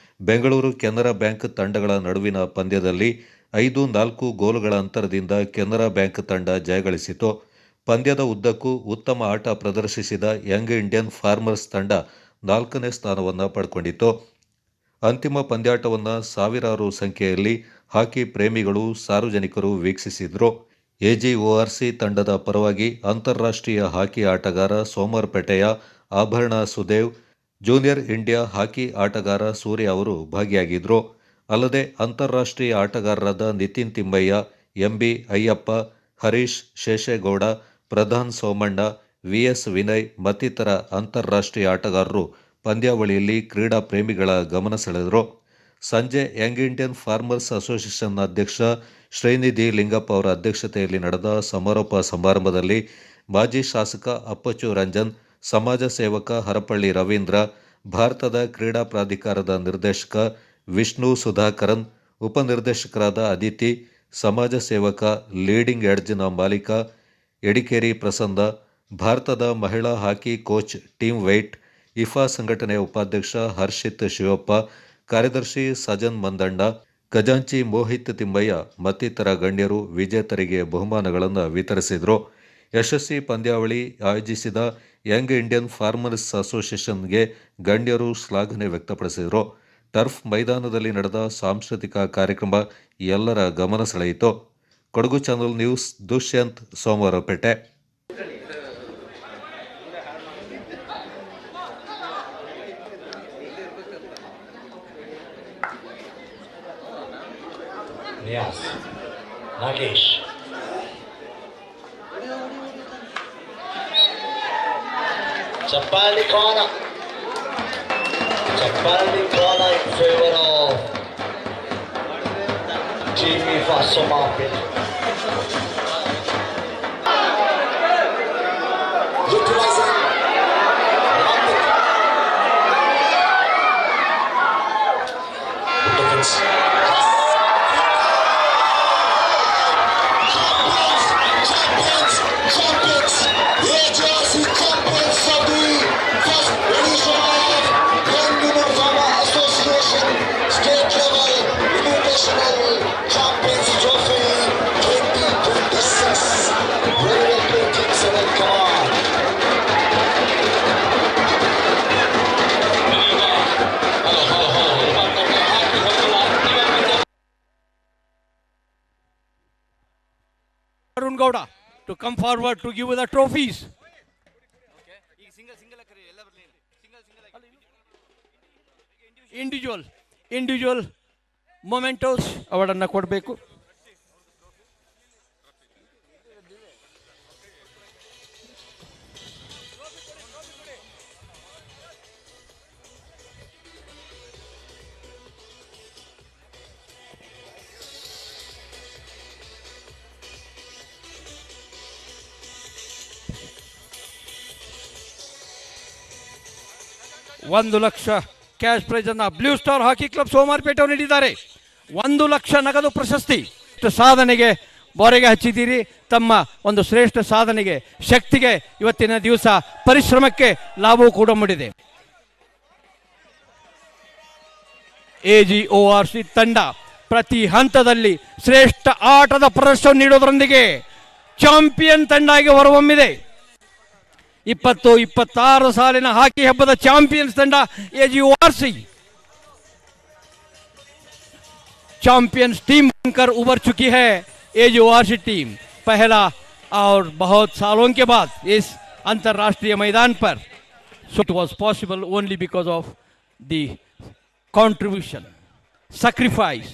ಬೆಂಗಳೂರು ಕೆನರಾ ಬ್ಯಾಂಕ್ ತಂಡಗಳ ನಡುವಿನ ಪಂದ್ಯದಲ್ಲಿ 5-4 ಗೋಲುಗಳ ಅಂತರದಿಂದ ಕೆನರಾ ಬ್ಯಾಂಕ್ ತಂಡ ಜಯಗಳಿಸಿತು. ಪಂದ್ಯದ ಉದ್ದಕ್ಕೂ ಉತ್ತಮ ಆಟ ಪ್ರದರ್ಶಿಸಿದ ಯಂಗ್ ಇಂಡಿಯನ್ ಫಾರ್ಮರ್ಸ್ ತಂಡ 4ನೇ ಸ್ಥಾನವನ್ನು ಪಡ್ಕೊಂಡಿತು. ಅಂತಿಮ ಪಂದ್ಯಾಟವನ್ನು ಸಾವಿರಾರು ಸಂಖ್ಯೆಯಲ್ಲಿ ಹಾಕಿ ಪ್ರೇಮಿಗಳು, ಸಾರ್ವಜನಿಕರು ವೀಕ್ಷಿಸಿದರು. ಎಜಿಒಆರ್ಸಿ ತಂಡದ ಪರವಾಗಿ ಅಂತಾರಾಷ್ಟ್ರೀಯ ಹಾಕಿ ಆಟಗಾರ ಸೋಮವಾರಪೇಟೆಯ ಆಭರಣ ಸುದೇವ್, ಜೂನಿಯರ್ ಇಂಡಿಯಾ ಹಾಕಿ ಆಟಗಾರ ಸೂರ್ಯ ಅವರು ಭಾಗಿಯಾಗಿದ್ದರು. ಅಲ್ಲದೆ ಅಂತಾರಾಷ್ಟ್ರೀಯ ಆಟಗಾರರಾದ ನಿತಿನ್ ತಿಮ್ಮಯ್ಯ, ಎಂಬಿ ಅಯ್ಯಪ್ಪ, ಹರೀಶ್ ಶೇಷೇಗೌಡ, ಪ್ರಧಾನ್ ಸೋಮಣ್ಣ, ವಿಎಸ್ ವಿನಯ್ ಮತ್ತಿತರ ಅಂತಾರಾಷ್ಟ್ರೀಯ ಆಟಗಾರರು ಪಂದ್ಯಾವಳಿಯಲ್ಲಿ ಕ್ರೀಡಾ ಪ್ರೇಮಿಗಳ ಗಮನ ಸೆಳೆದರು. ಸಂಜೆ ಯಂಗ್ ಇಂಡಿಯನ್ ಫಾರ್ಮರ್ಸ್ ಅಸೋಸಿಯೇಷನ್ನ ಅಧ್ಯಕ್ಷ ಶ್ರೀನಿಧಿ ಲಿಂಗಪ್ಪ ಅವರ ಅಧ್ಯಕ್ಷತೆಯಲ್ಲಿ ನಡೆದ ಸಮಾರೋಪ ಸಮಾರಂಭದಲ್ಲಿ ಮಾಜಿ ಶಾಸಕ ಅಪ್ಪಚ್ಚು ರಂಜನ್, ಸಮಾಜ ಸೇವಕ ಹರಪಳ್ಳಿ ರವೀಂದ್ರ, ಭಾರತದ ಕ್ರೀಡಾ ಪ್ರಾಧಿಕಾರದ ನಿರ್ದೇಶಕ ವಿಷ್ಣು ಸುಧಾಕರನ್, ಉಪನಿರ್ದೇಶಕರಾದ ಅದಿತಿ, ಸಮಾಜ ಸೇವಕ ಲೀಡಿಂಗ್ ಎಡ್ಜ್ನ ಮಾಲೀಕ ಎಡಿಕೇರಿ ಪ್ರಸನ್ನ, ಭಾರತದ ಮಹಿಳಾ ಹಾಕಿ ಕೋಚ್ ಟೀಮ್ ವೈಟ್, ಇಫಾ ಸಂಘಟನೆಯ ಉಪಾಧ್ಯಕ್ಷ ಹರ್ಷಿತ್ ಶಿವಪ್ಪ, ಕಾರ್ಯದರ್ಶಿ ಸಜನ್ ಮಂದಣ್ಣ, ಖಜಾಂಚಿ ಮೋಹಿತ್ ತಿಮ್ಮಯ್ಯ ಮತ್ತಿತರ ಗಣ್ಯರು ವಿಜೇತರಿಗೆ ಬಹುಮಾನಗಳನ್ನು ವಿತರಿಸಿದರು. ಯಶಸ್ವಿ ಪಂದ್ಯಾವಳಿ ಆಯೋಜಿಸಿದ ಯಂಗ್ ಇಂಡಿಯನ್ ಫಾರ್ಮರ್ಸ್ ಅಸೋಸಿಯೇಷನ್ಗೆ ಗಣ್ಯರು ಶ್ಲಾಘನೆ ವ್ಯಕ್ತಪಡಿಸಿದರು. ಟರ್ಫ್ ಮೈದಾನದಲ್ಲಿ ನಡೆದ ಸಾಂಸ್ಕೃತಿಕ ಕಾರ್ಯಕ್ರಮ ಎಲ್ಲರ ಗಮನ ಸೆಳೆಯಿತು. Kodagu channel news, Dushyant, Somwarpet. Nagesh Chapali corner in favor of Team IFA Somarpet. Utilizing Gowda to come forward to give the trophies. Individual mementos ಅವರನ್ನು ಕೊಡಬೇಕು. $1,00,000 ಕ್ಯಾಶ್ ಪ್ರೈಸ್ ಅನ್ನು ಬ್ಲೂ ಸ್ಟಾರ್ ಹಾಕಿ ಕ್ಲಬ್ ಸೋಮಾರ್ಪೇಟೆ ಅವರು ನೀಡಿದ್ದಾರೆ. $1,00,000 ನಗದು ಪ್ರಶಸ್ತಿ. ಸಾಧನೆಗೆ ಬೋರೆಗೆ ಹಚ್ಚಿದ್ದೀರಿ. ತಮ್ಮ ಒಂದು ಶ್ರೇಷ್ಠ ಸಾಧನೆಗೆ, ಶಕ್ತಿಗೆ ಇವತ್ತಿನ ದಿವಸ ಪರಿಶ್ರಮಕ್ಕೆ ಲಾಭವೂ ಕೂಡ ಮೂಡಿದೆ. AGORC ತಂಡ ಪ್ರತಿ ಹಂತದಲ್ಲಿ ಶ್ರೇಷ್ಠ ಆಟದ ಪ್ರದರ್ಶನ ನೀಡೋದರೊಂದಿಗೆ ಚಾಂಪಿಯನ್ ತಂಡ ಆಗಿ ಹೊರಹೊಮ್ಮಿದೆ. 20-26 ಸಾಲಿನ ಹಾಕಿ ಹಬ್ಬದ ಚಾಂಪಿಯನ್ಸ್ ತಂಡ AGORC. चैंपियंस टीम बनकर उभर चुकी है AGORC टीम. पहला और बहुत सालों के बाद इस अंतर्राष्ट्रीय मैदान पर. So it was possible only because of the contribution, sacrifice,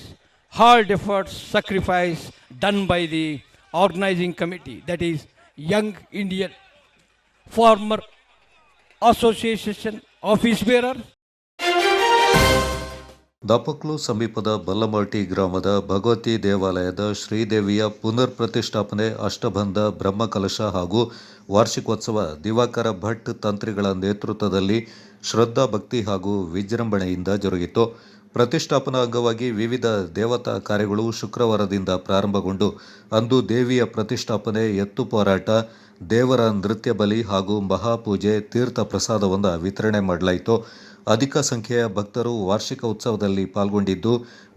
hard efforts, sacrifice done by the organizing committee, that is Young Indian Farmer Association office bearer. ದಾಪಕ್ಲು ಸಮೀಪದ ಬಲ್ಲಮರ್ಟಿ ಗ್ರಾಮದ ಭಗವತಿ ದೇವಾಲಯದ ಶ್ರೀದೇವಿಯ ಪುನರ್ ಪ್ರತಿಷ್ಠಾಪನೆ, ಅಷ್ಟಬಂಧ, ಬ್ರಹ್ಮಕಲಶ ಹಾಗೂ ವಾರ್ಷಿಕೋತ್ಸವ ದಿವಾಕರ ಭಟ್ ತಂತ್ರಿಗಳ ನೇತೃತ್ವದಲ್ಲಿ ಶ್ರದ್ಧಾ ಭಕ್ತಿ ಹಾಗೂ ವಿಜೃಂಭಣೆಯಿಂದ ಜರುಗಿತು. ಪ್ರತಿಷ್ಠಾಪನಾ ಅಂಗವಾಗಿ ವಿವಿಧ ದೇವತಾ ಕಾರ್ಯಗಳು ಶುಕ್ರವಾರದಿಂದ ಪ್ರಾರಂಭಗೊಂಡು ಅಂದು ದೇವಿಯ ಪ್ರತಿಷ್ಠಾಪನೆ, ಎತ್ತು ಹೋರಾಟ, ದೇವರ ನೃತ್ಯ ಬಲಿ ಹಾಗೂ ಮಹಾಪೂಜೆ, ತೀರ್ಥ ಪ್ರಸಾದವನ್ನು ವಿತರಣೆ ಮಾಡಲಾಯಿತು. ಅಧಿಕ ಸಂಖ್ಯೆಯ ಭಕ್ತರು ವಾರ್ಷಿಕ ಉತ್ಸವದಲ್ಲಿ ಪಾಲ್ಗೊಂಡಿದ್ದು,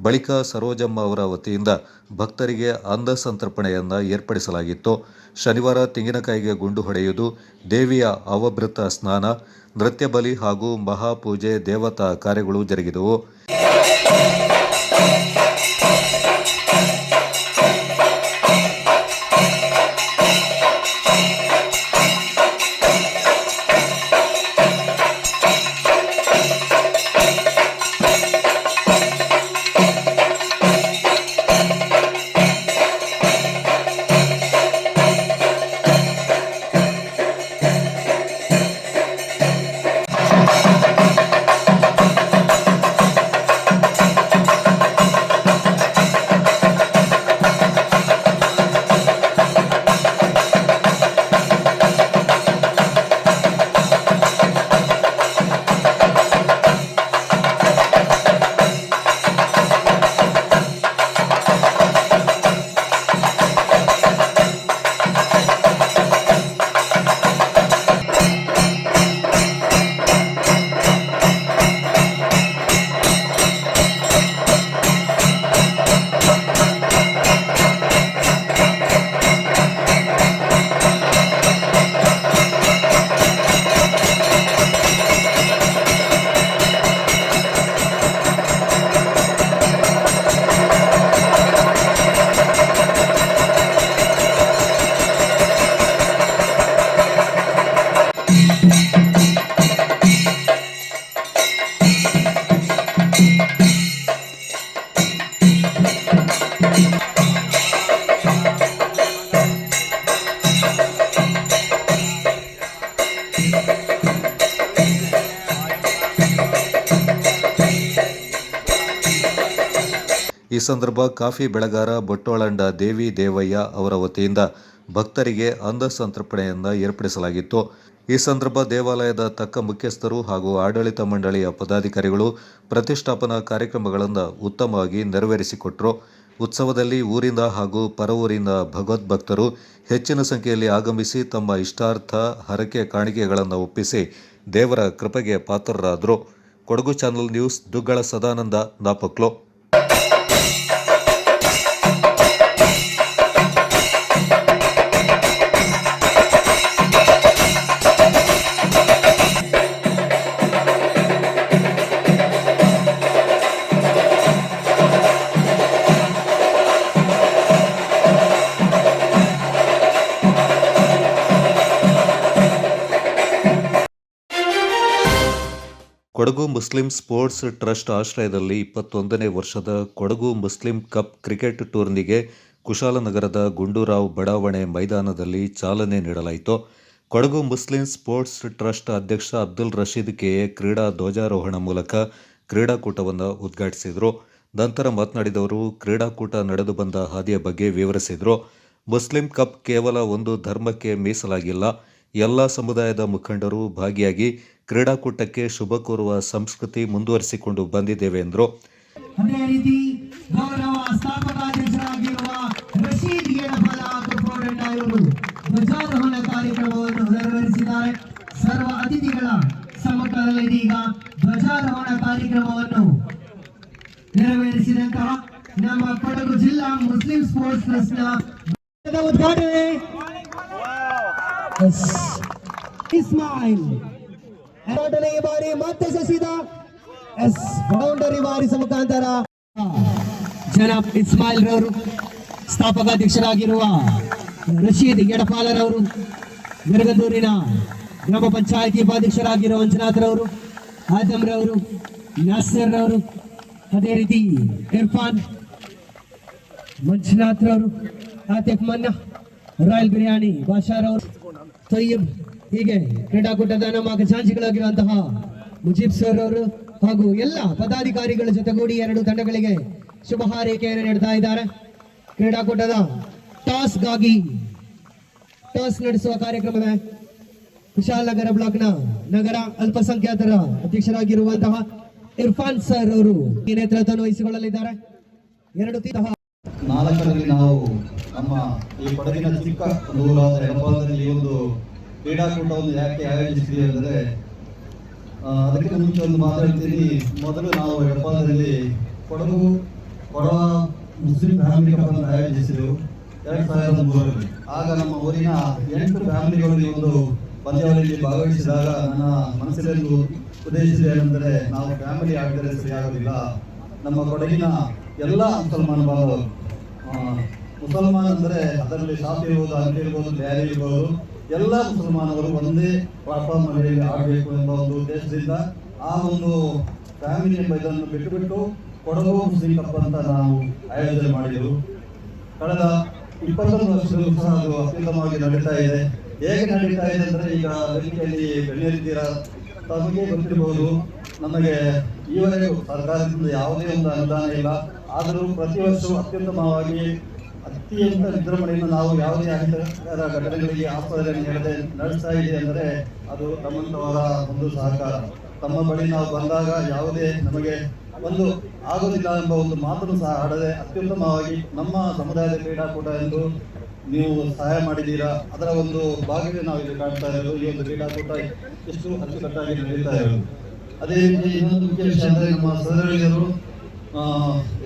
ಬಳಿಕ ಸರೋಜಮ್ಮ ಅವರ ವತಿಯಿಂದ ಭಕ್ತರಿಗೆ ಅನ್ನ ಸಂತರ್ಪಣೆಯನ್ನು ಏರ್ಪಡಿಸಲಾಗಿತ್ತು. ಶನಿವಾರ ತೆಂಗಿನಕಾಯಿಗೆ ಗುಂಡು ಹೊಡೆಯುವುದು, ದೇವಿಯ ಅವಭೃತ ಸ್ನಾನ, ನೃತ್ಯ ಬಲಿ ಹಾಗೂ ಮಹಾಪೂಜೆ ದೇವತಾ ಕಾರ್ಯಗಳು ಜರುಗಿದವು. ಈ ಸಂದರ್ಭ ಕಾಫಿ ಬೆಳೆಗಾರ ಬೊಟ್ಟೋಳಂಡ ದೇವಿ ದೇವಯ್ಯ ಅವರ ವತಿಯಿಂದ ಭಕ್ತರಿಗೆ ಅನ್ನ ಸಂತರ್ಪಣೆಯನ್ನು ಏರ್ಪಡಿಸಲಾಗಿತ್ತು. ಈ ಸಂದರ್ಭ ದೇವಾಲಯದ ತಕ್ಕ ಮುಖ್ಯಸ್ಥರು ಹಾಗೂ ಆಡಳಿತ ಮಂಡಳಿಯ ಪದಾಧಿಕಾರಿಗಳು ಪ್ರತಿಷ್ಠಾಪನಾ ಕಾರ್ಯಕ್ರಮಗಳನ್ನು ಉತ್ತಮವಾಗಿ ನೆರವೇರಿಸಿಕೊಟ್ಟರು. ಉತ್ಸವದಲ್ಲಿ ಊರಿಂದ ಹಾಗೂ ಪರವೂರಿನ ಭಗವದ್ಭಕ್ತರು ಹೆಚ್ಚಿನ ಸಂಖ್ಯೆಯಲ್ಲಿ ಆಗಮಿಸಿ ತಮ್ಮ ಇಷ್ಟಾರ್ಥ, ಹರಕೆ, ಕಾಣಿಕೆಗಳನ್ನು ಒಪ್ಪಿಸಿ ದೇವರ ಕೃಪೆಗೆ ಪಾತ್ರರಾದರು. Kodagu channel news, Duggala Sadananda, Napoklu. Kodagu Muslim sports trust ಆಶ್ರಯದಲ್ಲಿ 21ನೇ ವರ್ಷದ ಕೊಡಗು ಮುಸ್ಲಿಂ ಕಪ್ ಕ್ರಿಕೆಟ್ ಟೂರ್ನಿಗೆ ಕುಶಾಲನಗರದ ಗುಂಡೂರಾವ್ ಬಡಾವಣೆ ಮೈದಾನದಲ್ಲಿ ಚಾಲನೆ ನೀಡಲಾಯಿತು. ಕೊಡಗು ಮುಸ್ಲಿಂ ಸ್ಪೋರ್ಟ್ಸ್ ಟ್ರಸ್ಟ್ ಅಧ್ಯಕ್ಷ ಅಬ್ದುಲ್ ರಶೀದ್ ಕೆಎ ಕ್ರೀಡಾ ಧ್ವಜಾರೋಹಣ ಮೂಲಕ ಕ್ರೀಡಾಕೂಟವನ್ನು ಉದ್ಘಾಟಿಸಿದರು. ನಂತರ ಮಾತನಾಡಿದವರು ಕ್ರೀಡಾಕೂಟ ನಡೆದು ಬಂದ ಹಾದಿಯ ಬಗ್ಗೆ ವಿವರಿಸಿದರು. ಮುಸ್ಲಿಂ ಕಪ್ ಕೇವಲ ಒಂದು ಧರ್ಮಕ್ಕೆ ಮೀಸಲಾಗಿಲ್ಲ, ಎಲ್ಲ ಸಮುದಾಯದ ಮುಖಂಡರು ಭಾಗಿಯಾಗಿ ಕ್ರೀಡಾಕೂಟಕ್ಕೆ ಶುಭ ಕೋರುವ ಸಂಸ್ಕೃತಿ ಮುಂದುವರಿಸಿಕೊಂಡು ಬಂದಿದ್ದೇವೆ ಎಂದರು. ಅದೇ ರೀತಿ ಗೌರವ ಸ್ಥಾಪಕಾಧ್ಯಕ್ಷರಾಗಿರುವ ರಶೀದ್ ಯಡಪಾಲ ಅವರು ಧ್ವಜಾರೋಹಣ ಕಾರ್ಯಕ್ರಮವನ್ನು ನೆರವೇರಿಸಿದ್ದಾರೆ. ಸರ್ವ ಅತಿಥಿಗಳ ಸಮ್ಮುಖದಲ್ಲಿ ಇದೀಗ ಧ್ವಜಾರೋಹಣ ಕಾರ್ಯಕ್ರಮವನ್ನು ನೆರವೇರಿಸಿದಂತಹ ನಮ್ಮ ಕೊಡಗು ಜಿಲ್ಲಾ ಮುಸ್ಲಿಂ ಸ್ಪೋರ್ಟ್ಸ್ ಟ್ರಸ್ಟ್ನ ಉದ್ಘಾಟನೆ ಇಸ್ಮಾಯಿಲ್ ಈ ಬಾರಿ ಮತ್ತೆ ಸಸಿದ ಬೌಂಡರಿ ಬಾರಿಸ ಮುಖಾಂತರ ಜನಾಬ್ ಇಸ್ಮಾಯಿಲ್ ರವರು, ಸ್ಥಾಪಕಾಧ್ಯಕ್ಷರಾಗಿರುವ ರಶೀದ್ ಯಡಪಾಲರವರು, ಮಿರಗದೂರಿನ ಗ್ರಾಮ ಪಂಚಾಯಿತಿ ಉಪಾಧ್ಯಕ್ಷರಾಗಿರುವ ಮಂಜುನಾಥ್ ರವರು, ಆದಮ್ ರವರು, ನಾಸರ್ ರವರು, ಅದೇ ರೀತಿ ಇರ್ಫಾನ್, ಮಂಜುನಾಥ್ ರವರು, ಆತಿಫ್ ಮನ್ನ, ರಾಯಲ್ ಬಿರಿಯಾನಿ ಬಾಷಾರವರು, ತಯ್ಯಬ್, ಹೀಗೆ ಕ್ರೀಡಾಕೂಟದ ನಮ್ಮ ಖಜಾಂಚಿಗಳಾಗಿರುವಂತಹ ಮುಜೀಬ್ ಸರ್ ಅವರು ಹಾಗೂ ಎಲ್ಲ ಪದಾಧಿಕಾರಿಗಳ ಜೊತೆಗೂಡಿ ಎರಡು ತಂಡಗಳಿಗೆ ಶುಭ ಹಾರೈಕೆಯನ್ನು ನೀಡ್ತಾ ಇದ್ದಾರೆ. ಕ್ರೀಡಾಕೂಟದ ಟಾಸ್ಗಾಗಿ ಟಾಸ್ ನಡೆಸುವ ಕಾರ್ಯಕ್ರಮವೇ ಕುಶಾಲನಗರ ಬ್ಲಾಕ್ನ ನಗರ ಅಲ್ಪಸಂಖ್ಯಾತರ ಅಧ್ಯಕ್ಷರಾಗಿರುವಂತಹ ಇರ್ಫಾನ್ ಸರ್ ಅವರು ಈ ನೇತೃತ್ವವನ್ನು ವಹಿಸಿಕೊಳ್ಳಲಿದ್ದಾರೆ. 4ರಲ್ಲಿ ನಾವು ನಮ್ಮ ಈ ಕೊಡಗಿನ ಚಿಕ್ಕ ಊರಾದ ಎಡಪಾಲದಲ್ಲಿ ಈ ಒಂದು ಕ್ರೀಡಾಕೂಟವನ್ನು ಯಾಕೆ ಆಯೋಜಿಸಿದ್ವಿ ಅಂದರೆ, ಅದಕ್ಕೆ ಮುಂಚೆ ಒಂದು ಮಾತಾಡ್ತೀನಿ. ಮೊದಲು ನಾವು ಎಡಪಾಲದಲ್ಲಿ ಕೊಡವ ಮುಸ್ಲಿಂ ಫ್ಯಾಮಿಲಿ ಕಪ್ ಅನ್ನು ಆಯೋಜಿಸಿದೆವು 2003ರಲ್ಲಿ. ಆಗ ನಮ್ಮ ಊರಿನ 8 ಫ್ಯಾಮಿಲಿಗಳು ಈ ಒಂದು ಪಂದ್ಯಾವಳಿಯಲ್ಲಿ ಭಾಗವಹಿಸಿದಾಗ ನನ್ನ ಮನಸ್ಸಿನಲ್ಲಿ ಉದ್ದೇಶಿಸಿದ್ದೇನೆಂದರೆ, ನಾವು ಫ್ಯಾಮಿಲಿ ಆಗಿದ್ದರೆ ಸರಿಯಾಗೋದಿಲ್ಲ, ನಮ್ಮ ಕೊಡಗಿನ ಎಲ್ಲ ಮುಸಲ್ಮಾನ ಬಾಂಧವರು, ಮುಸಲ್ಮಾನ್ ಅಂದರೆ ಅದರಲ್ಲಿ ಶಾಫಿ ಇರ್ಬೋದು, ಅಂಗಡಿ ಇರ್ಬೋದು, ಡ್ಯಾರಿ ಇರ್ಬೋದು, ಎಲ್ಲ ಮುಸಲ್ಮಾನವರು ಒಂದೇ ಪ್ಲಾಟ್ಫಾರ್ಮ್ ಮನೆಯಲ್ಲಿ ಆಡಬೇಕು ಎಂಬ ಒಂದು ಉದ್ದೇಶದಿಂದ ಆ ಒಂದು ಫ್ಯಾಮಿಲಿ ಎಂಬ ಇದನ್ನು ಬಿಟ್ಟು ಕೊಡಗು ಮುಸ್ಲಿಂ ಕಪ್ ಅಂತ ನಾವು ಆಯೋಜನೆ ಮಾಡಿದೆವು. ಕಳೆದ 21 ವರ್ಷಗಳು ಸಹ ಅದು ಅತ್ಯುತ್ತಮವಾಗಿ ನಡೀತಾ ಇದೆ. ಹೇಗೆ ನಡೀತಾ ಇದೆ ಅಂದರೆ, ಈಗ ವೇದಿಕೆಯಲ್ಲಿ ಬೆಳೆಯುತ್ತೀರಾ, ತಮಗೆ ಗೊತ್ತಿರಬಹುದು, ನಮಗೆ ಈವರೆಗೂ ಸರ್ಕಾರದಿಂದ ಯಾವುದೇ ಒಂದು ಅನುದಾನ ಇಲ್ಲ. ಆದರೂ ಪ್ರತಿ ವರ್ಷವೂ ಅತ್ಯುತ್ತಮವಾಗಿ ಅತ್ಯಂತ ವಿಜೃಂಭಣೆಯಿಂದ ನಾವು ಯಾವುದೇ ಅಹಿತಕರ ಘಟನೆಗಳಿಗೆ ಆಸ್ಪತ್ರೆ ನೀಡದೆ ನಡೆಸ್ತಾ ಇದೆ ಅಂದರೆ ಅದು ತಮ್ಮಂತವರ ಒಂದು ಸಹಕಾರ. ತಮ್ಮ ಬಳಿ ನಾವು ಬಂದಾಗ ಯಾವುದೇ ನಮಗೆ ಒಂದು ಆಗೋದಿಲ್ಲ ಎಂಬ ಒಂದು ಮಾತನ್ನು ಸಹ ಆಡದೆ ಅತ್ಯುತ್ತಮವಾಗಿ ನಮ್ಮ ಸಮುದಾಯದ ಕ್ರೀಡಾಕೂಟ ಎಂದು ನೀವು ಸಹಾಯ ಮಾಡಿದ್ದೀರಾ, ಅದರ ಒಂದು ಭಾಗವೇ ನಾವು ಇಲ್ಲಿ ಕಾಣ್ತಾ ಇರೋದು. ಈ ಒಂದು ಕ್ರೀಡಾಕೂಟ ಎಷ್ಟು ಅಚ್ಚುಕಟ್ಟಾಗಿ ನಡೀತಾ ಇರೋದು. ಅದೇ ರೀತಿ ಇನ್ನೊಂದು ಮುಖ್ಯ ವಿಷಯ ಅಂದರೆ, ನಮ್ಮ ಸಹೋದರಿಯರು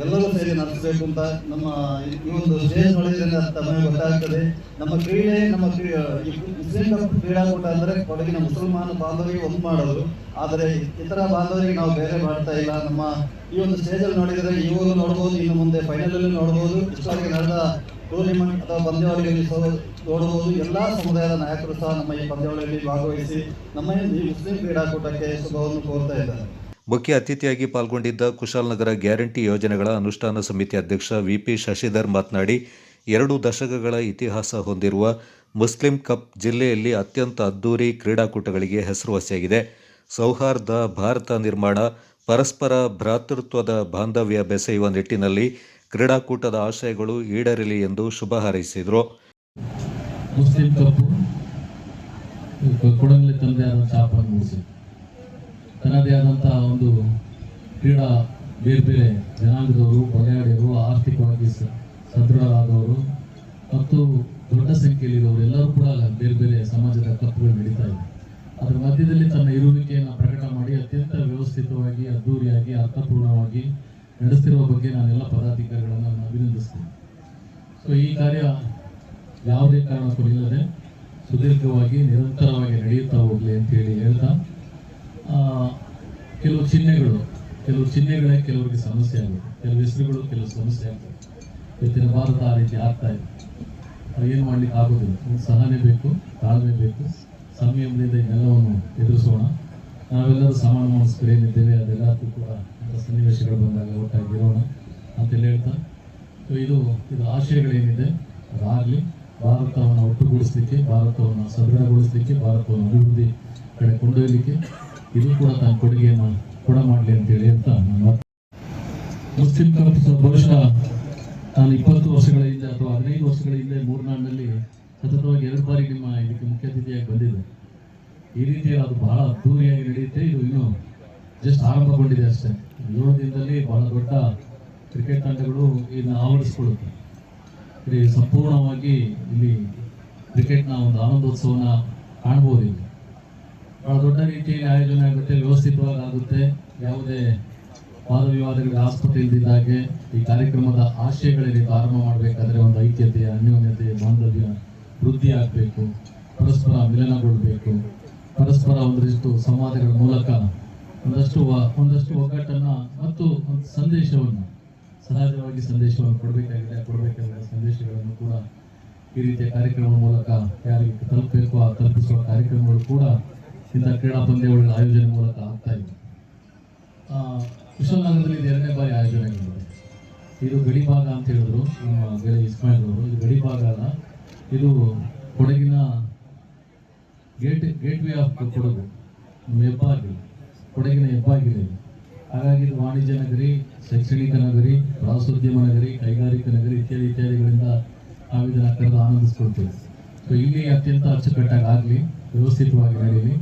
ಎಲ್ಲರೂ ಸೇರಿ ನಡೆಸಬೇಕು ಅಂತ ನಮ್ಮ ಈ ಒಂದು ಸ್ಟೇಜ್ ನೋಡಿದ್ರಿಂದ ತಮಗೆ ಗೊತ್ತಾಗ್ತದೆ. ನಮ್ಮ ಕ್ರೀಡೆ, ನಮ್ಮ ಮುಸ್ಲಿಂ ಕಪ್ ಕ್ರೀಡಾಕೂಟ ಅಂದರೆ ಕೊಡಗಿನ ಮುಸಲ್ಮಾನ ಬಾಂಧವರಿಗೆ ಒಂದು ಮಾಡೋದು, ಆದರೆ ಇತರ ಬಾಂಧವರಿಗೆ ನಾವು ಬೇರೆ ಮಾಡ್ತಾ ಇಲ್ಲ. ನಮ್ಮ ಈ ಒಂದು ಸ್ಟೇಜಲ್ಲಿ ನೋಡಿದರೆ ಇವರು ನೋಡ್ಬೋದು, ಇನ್ನು ಮುಂದೆ ಫೈನಲಲ್ಲಿ ನೋಡ್ಬೋದು, ಇಷ್ಟವರೆಗೆ ನಡೆದ ಟೂರ್ನಿಮೆಂಟ್ ಅಥವಾ ಪಂದ್ಯಾವಳಿಯಲ್ಲಿ ನೋಡಬಹುದು. ಎಲ್ಲ ಸಮುದಾಯದ ನಾಯಕರು ಸಹ ನಮ್ಮ ಈ ಪಂದ್ಯಾವಳಿಯಲ್ಲಿ ಭಾಗವಹಿಸಿ ನಮ್ಮ ಈ ಮುಸ್ಲಿಂ ಕ್ರೀಡಾಕೂಟಕ್ಕೆ ಶುಭವನ್ನು ಕೋರ್ತಾ ಇದ್ದಾರೆ. ಮುಖ್ಯ ಅತಿಥಿಯಾಗಿ ಪಾಲ್ಗೊಂಡಿದ್ದ ಕುಶಾಲನಗರ ಗ್ಯಾರಂಟಿ ಯೋಜನೆಗಳ ಅನುಷ್ಠಾನ ಸಮಿತಿ ಅಧ್ಯಕ್ಷ ವಿಪಿ ಶಶಿಧರ್ ಮಾತನಾಡಿ, 2 ದಶಕಗಳ ಇತಿಹಾಸ ಹೊಂದಿರುವ ಮುಸ್ಲಿಂ ಕಪ್ ಜಿಲ್ಲೆಯಲ್ಲಿ ಅತ್ಯಂತ ಅದ್ದೂರಿ ಕ್ರೀಡಾಕೂಟಗಳಿಗೆ ಹೆಸರುವಾಸಿಯಾಗಿದೆ. ಸೌಹಾರ್ದ ಭಾರತ ನಿರ್ಮಾಣ, ಪರಸ್ಪರ ಭ್ರಾತೃತ್ವದ ಬಾಂಧವ್ಯ ಬೆಸೆಯುವ ನಿಟ್ಟಿನಲ್ಲಿ ಕ್ರೀಡಾಕೂಟದ ಆಶಯಗಳು ಈಡೇರಲಿ ಎಂದು ಶುಭ ಹಾರೈಸಿದರು. ಮುಸ್ಲಿಂ ಕಪ್ ಕೊಡಗಲ್ಲಿ ತನ್ನದೇ ಆದ ಛಾಪನ್ನು ಮೂಡಿಸಿ, ತನ್ನದೇ ಆದಂತಹ ಒಂದು ಕ್ರೀಡಾ ಬೇರೆ ಬೇರೆ ಜನಾಂಗದವರು, ಬಗೆಹರಿಯವರು, ಆರ್ಥಿಕವಾಗಿ ಸದೃಢರಾದವರು ಮತ್ತು ದೊಡ್ಡ ಸಂಖ್ಯೆಯಲ್ಲಿರೋರು ಎಲ್ಲರೂ ಕೂಡ ಬೇರೆ ಬೇರೆ ಸಮಾಜದ ಕಪ್ಗಳು ನಡೀತಾ ಇದೆ. ಅದರ ಮಧ್ಯದಲ್ಲಿ ತನ್ನ ಇರುವಿಕೆಯನ್ನು ಪ್ರಕಟ ಮಾಡಿ ಅತ್ಯಂತ ವ್ಯವಸ್ಥಿತವಾಗಿ, ಅದ್ದೂರಿಯಾಗಿ, ಅರ್ಥಪೂರ್ಣವಾಗಿ ನಡೆಸ್ತಿರುವ ಬಗ್ಗೆ ನಾನೆಲ್ಲ ಪದಾಧಿಕಾರಿಗಳನ್ನು ನಾನು ಅಭಿನಂದಿಸ್ತೇನೆ. ಸೊ ಈ ಕಾರ್ಯ ಯಾವುದೇ ಕಾರಣಕ್ಕೂ ಇಲ್ಲದೆ ಸುದೀರ್ಘವಾಗಿ ನಿರಂತರವಾಗಿ ನಡೆಯುತ್ತಾ ಹೋಗಲಿ ಅಂತೇಳಿ ಹೇಳ್ತಾ, ಕೆಲವು ಚಿಹ್ನೆಗಳೇ ಕೆಲವರಿಗೆ ಸಮಸ್ಯೆ ಆಗುತ್ತೆ, ಕೆಲವು ಹೆಸರುಗಳು ಕೆಲವು ಸಮಸ್ಯೆ ಆಗ್ತದೆ. ಇವತ್ತಿನ ಭಾರತ ಆ ರೀತಿ ಆಗ್ತಾ ಇದೆ. ಏನು ಮಾಡ್ಲಿಕ್ಕೆ ಆಗೋದಿಲ್ಲ. ಸಹನೆ ಬೇಕು, ತಾಳ್ಮೆ ಬೇಕು, ಸಂಯಮದಿಂದ ಇದೆಲ್ಲವನ್ನು ಎದುರಿಸೋಣ. ನಾವೆಲ್ಲರೂ ಸಮಾನ ಮನಸ್ಕರು ಏನಿದ್ದೇವೆ ಅದೆಲ್ಲದಕ್ಕೂ ಕೂಡ ಅಂಥ ಸನ್ನಿವೇಶಗಳು ಬಂದಾಗ ಒಟ್ಟಾಗಿರೋಣ ಅಂತೇಳಿ ಹೇಳ್ತಾ, ಸೊ ಇದು ಆಶಯಗಳೇನಿದೆ ಅದಾಗಲಿ, ಭಾರತವನ್ನು ಒಟ್ಟುಗೂಡಿಸಲಿಕ್ಕೆ, ಭಾರತವನ್ನು ಸದೃಢಗೊಳಿಸಲಿಕ್ಕೆ, ಭಾರತವನ್ನು ಅಭಿವೃದ್ಧಿ ಕಡೆ ಕೊಂಡೊಯ್ಯಲಿಕ್ಕೆ ಇದು ಕೂಡ ತನ್ನ ಕೊಡುಗೆಯನ್ನು ಕೂಡ ಮಾಡಲಿ ಅಂತೇಳಿ ಹೇಳ್ತಾ ನಾನು ಮುಸ್ಲಿಂ ಕಪ್ ಬಹುಶಃ ನಾನು 20 ವರ್ಷಗಳ ಹಿಂದೆ ಅಥವಾ 15 ವರ್ಷಗಳ ಹಿಂದೆ ಮೂರ್ನಾಡಿನಲ್ಲಿ ಸತತವಾಗಿ 2 ಬಾರಿ ನಿಮ್ಮ ಇದಕ್ಕೆ ಮುಖ್ಯ ಅತಿಥಿಯಾಗಿ ಬಂದಿದೆ. ಈ ರೀತಿಯಲ್ಲಿ ಅದು ಬಹಳ ಅದ್ದೂರಿಯಾಗಿ ನಡೆಯುತ್ತೆ. ಇದು ಇನ್ನೂ ಜಸ್ಟ್ ಆರಂಭಗೊಂಡಿದೆ ಅಷ್ಟೇ. 7 ದಿನದಲ್ಲಿ ಬಹಳ ದೊಡ್ಡ ಕ್ರಿಕೆಟ್ ತಂಡಗಳು ಇದನ್ನು ಆವರಿಸಿಕೊಳ್ಳುತ್ತೆ. ಇಲ್ಲಿ ಸಂಪೂರ್ಣವಾಗಿ ಇಲ್ಲಿ ಕ್ರಿಕೆಟ್ನ ಒಂದು ಆನಂದೋತ್ಸವನ ಕಾಣ್ಬೋದು. ಇಲ್ಲಿ ಬಹಳ ದೊಡ್ಡ ರೀತಿಯಲ್ಲಿ ಆಯೋಜನೆ ಆಗುತ್ತೆ, ವ್ಯವಸ್ಥಿತವಾಗಿ ಆಗುತ್ತೆ. ಯಾವುದೇ ವಾದ ವಿವಾದಗಳಿಗೆ ಆಸ್ಪತ್ರೆ ಇಲ್ದಿದ್ದಾಗೆ ಈ ಕಾರ್ಯಕ್ರಮದ ಆಶಯಗಳೇನಿತ್ತು ಆರಂಭ ಮಾಡಬೇಕಾದ್ರೆ ಒಂದು ಐಕ್ಯತೆ, ಅನ್ಯೋನ್ಯತೆ, ಬಾಂಧವ್ಯ ವೃದ್ಧಿ ಆಗಬೇಕು, ಪರಸ್ಪರ ಮಿಲನಗೊಳ್ಳಬೇಕು, ಪರಸ್ಪರ ಒಂದಷ್ಟು ಸಂವಾದಗಳ ಮೂಲಕ ಒಂದಷ್ಟು ಒಗ್ಗಟ್ಟನ್ನು ಮತ್ತು ಒಂದು ಸಂದೇಶವನ್ನು ಸಹಜವಾಗಿ ಸಂದೇಶವನ್ನು ಕೊಡಬೇಕಾಗಿರುವ ಸಂದೇಶಗಳನ್ನು ಕೂಡ ಈ ರೀತಿಯ ಕಾರ್ಯಕ್ರಮದ ಮೂಲಕ ಯಾರಿಗೆ ತಲುಪಬೇಕು ಆ ತಲುಪಿಸುವ ಕಾರ್ಯಕ್ರಮಗಳು ಕೂಡ ಇಂಥ ಕ್ರೀಡಾ ಪಂದ್ಯಾವಳಿಗಳ ಆಯೋಜನೆ ಮೂಲಕ ಆಗ್ತಾ ಇದೆ. ಕುಶಾಲನಗರದಲ್ಲಿ ಇದು 2ನೇ ಬಾರಿ ಆಯೋಜನೆ ಆಗಿದೆ. ಇದು ಗಡಿಭಾಗ ಅಂತ ಹೇಳಿದ್ರು ನಮ್ಮ ಗೆಳೆಯ ಇಸ್ಮಾಯಿಲ್ ಅವರು. ಇದು ಗಡಿಭಾಗ ಅಲ್ಲ, ಇದು ಕೊಡಗಿನ ಗೇಟ್ ವೇ ಆಫ್ ಕೊಡಗು, ಹೆಬ್ಬಾಗಿಲು, ಕೊಡಗಿನ ಹೆಬ್ಬಾಗಿಲು. ಹಾಗಾಗಿ ಇದು ವಾಣಿಜ್ಯ ನಗರಿ, ಶೈಕ್ಷಣಿಕ ನಗರಿ, ಪ್ರವಾಸೋದ್ಯಮ ನಗರಿ, ಕೈಗಾರಿಕಾ ನಗರಿ ಇತ್ಯಾದಿಗಳಿಂದ ನಾವು ಇದನ್ನು ಕರೆದು ಆನಂದಿಸ್ಕೊಳ್ತೇವೆ. ಸೊ ಇಲ್ಲಿ ಅತ್ಯಂತ ಅಚ್ಚುಕಟ್ಟಾಗಿ ಆಗಲಿ, ವ್ಯವಸ್ಥಿತವಾಗಿ ನಡೆಯಲಿ,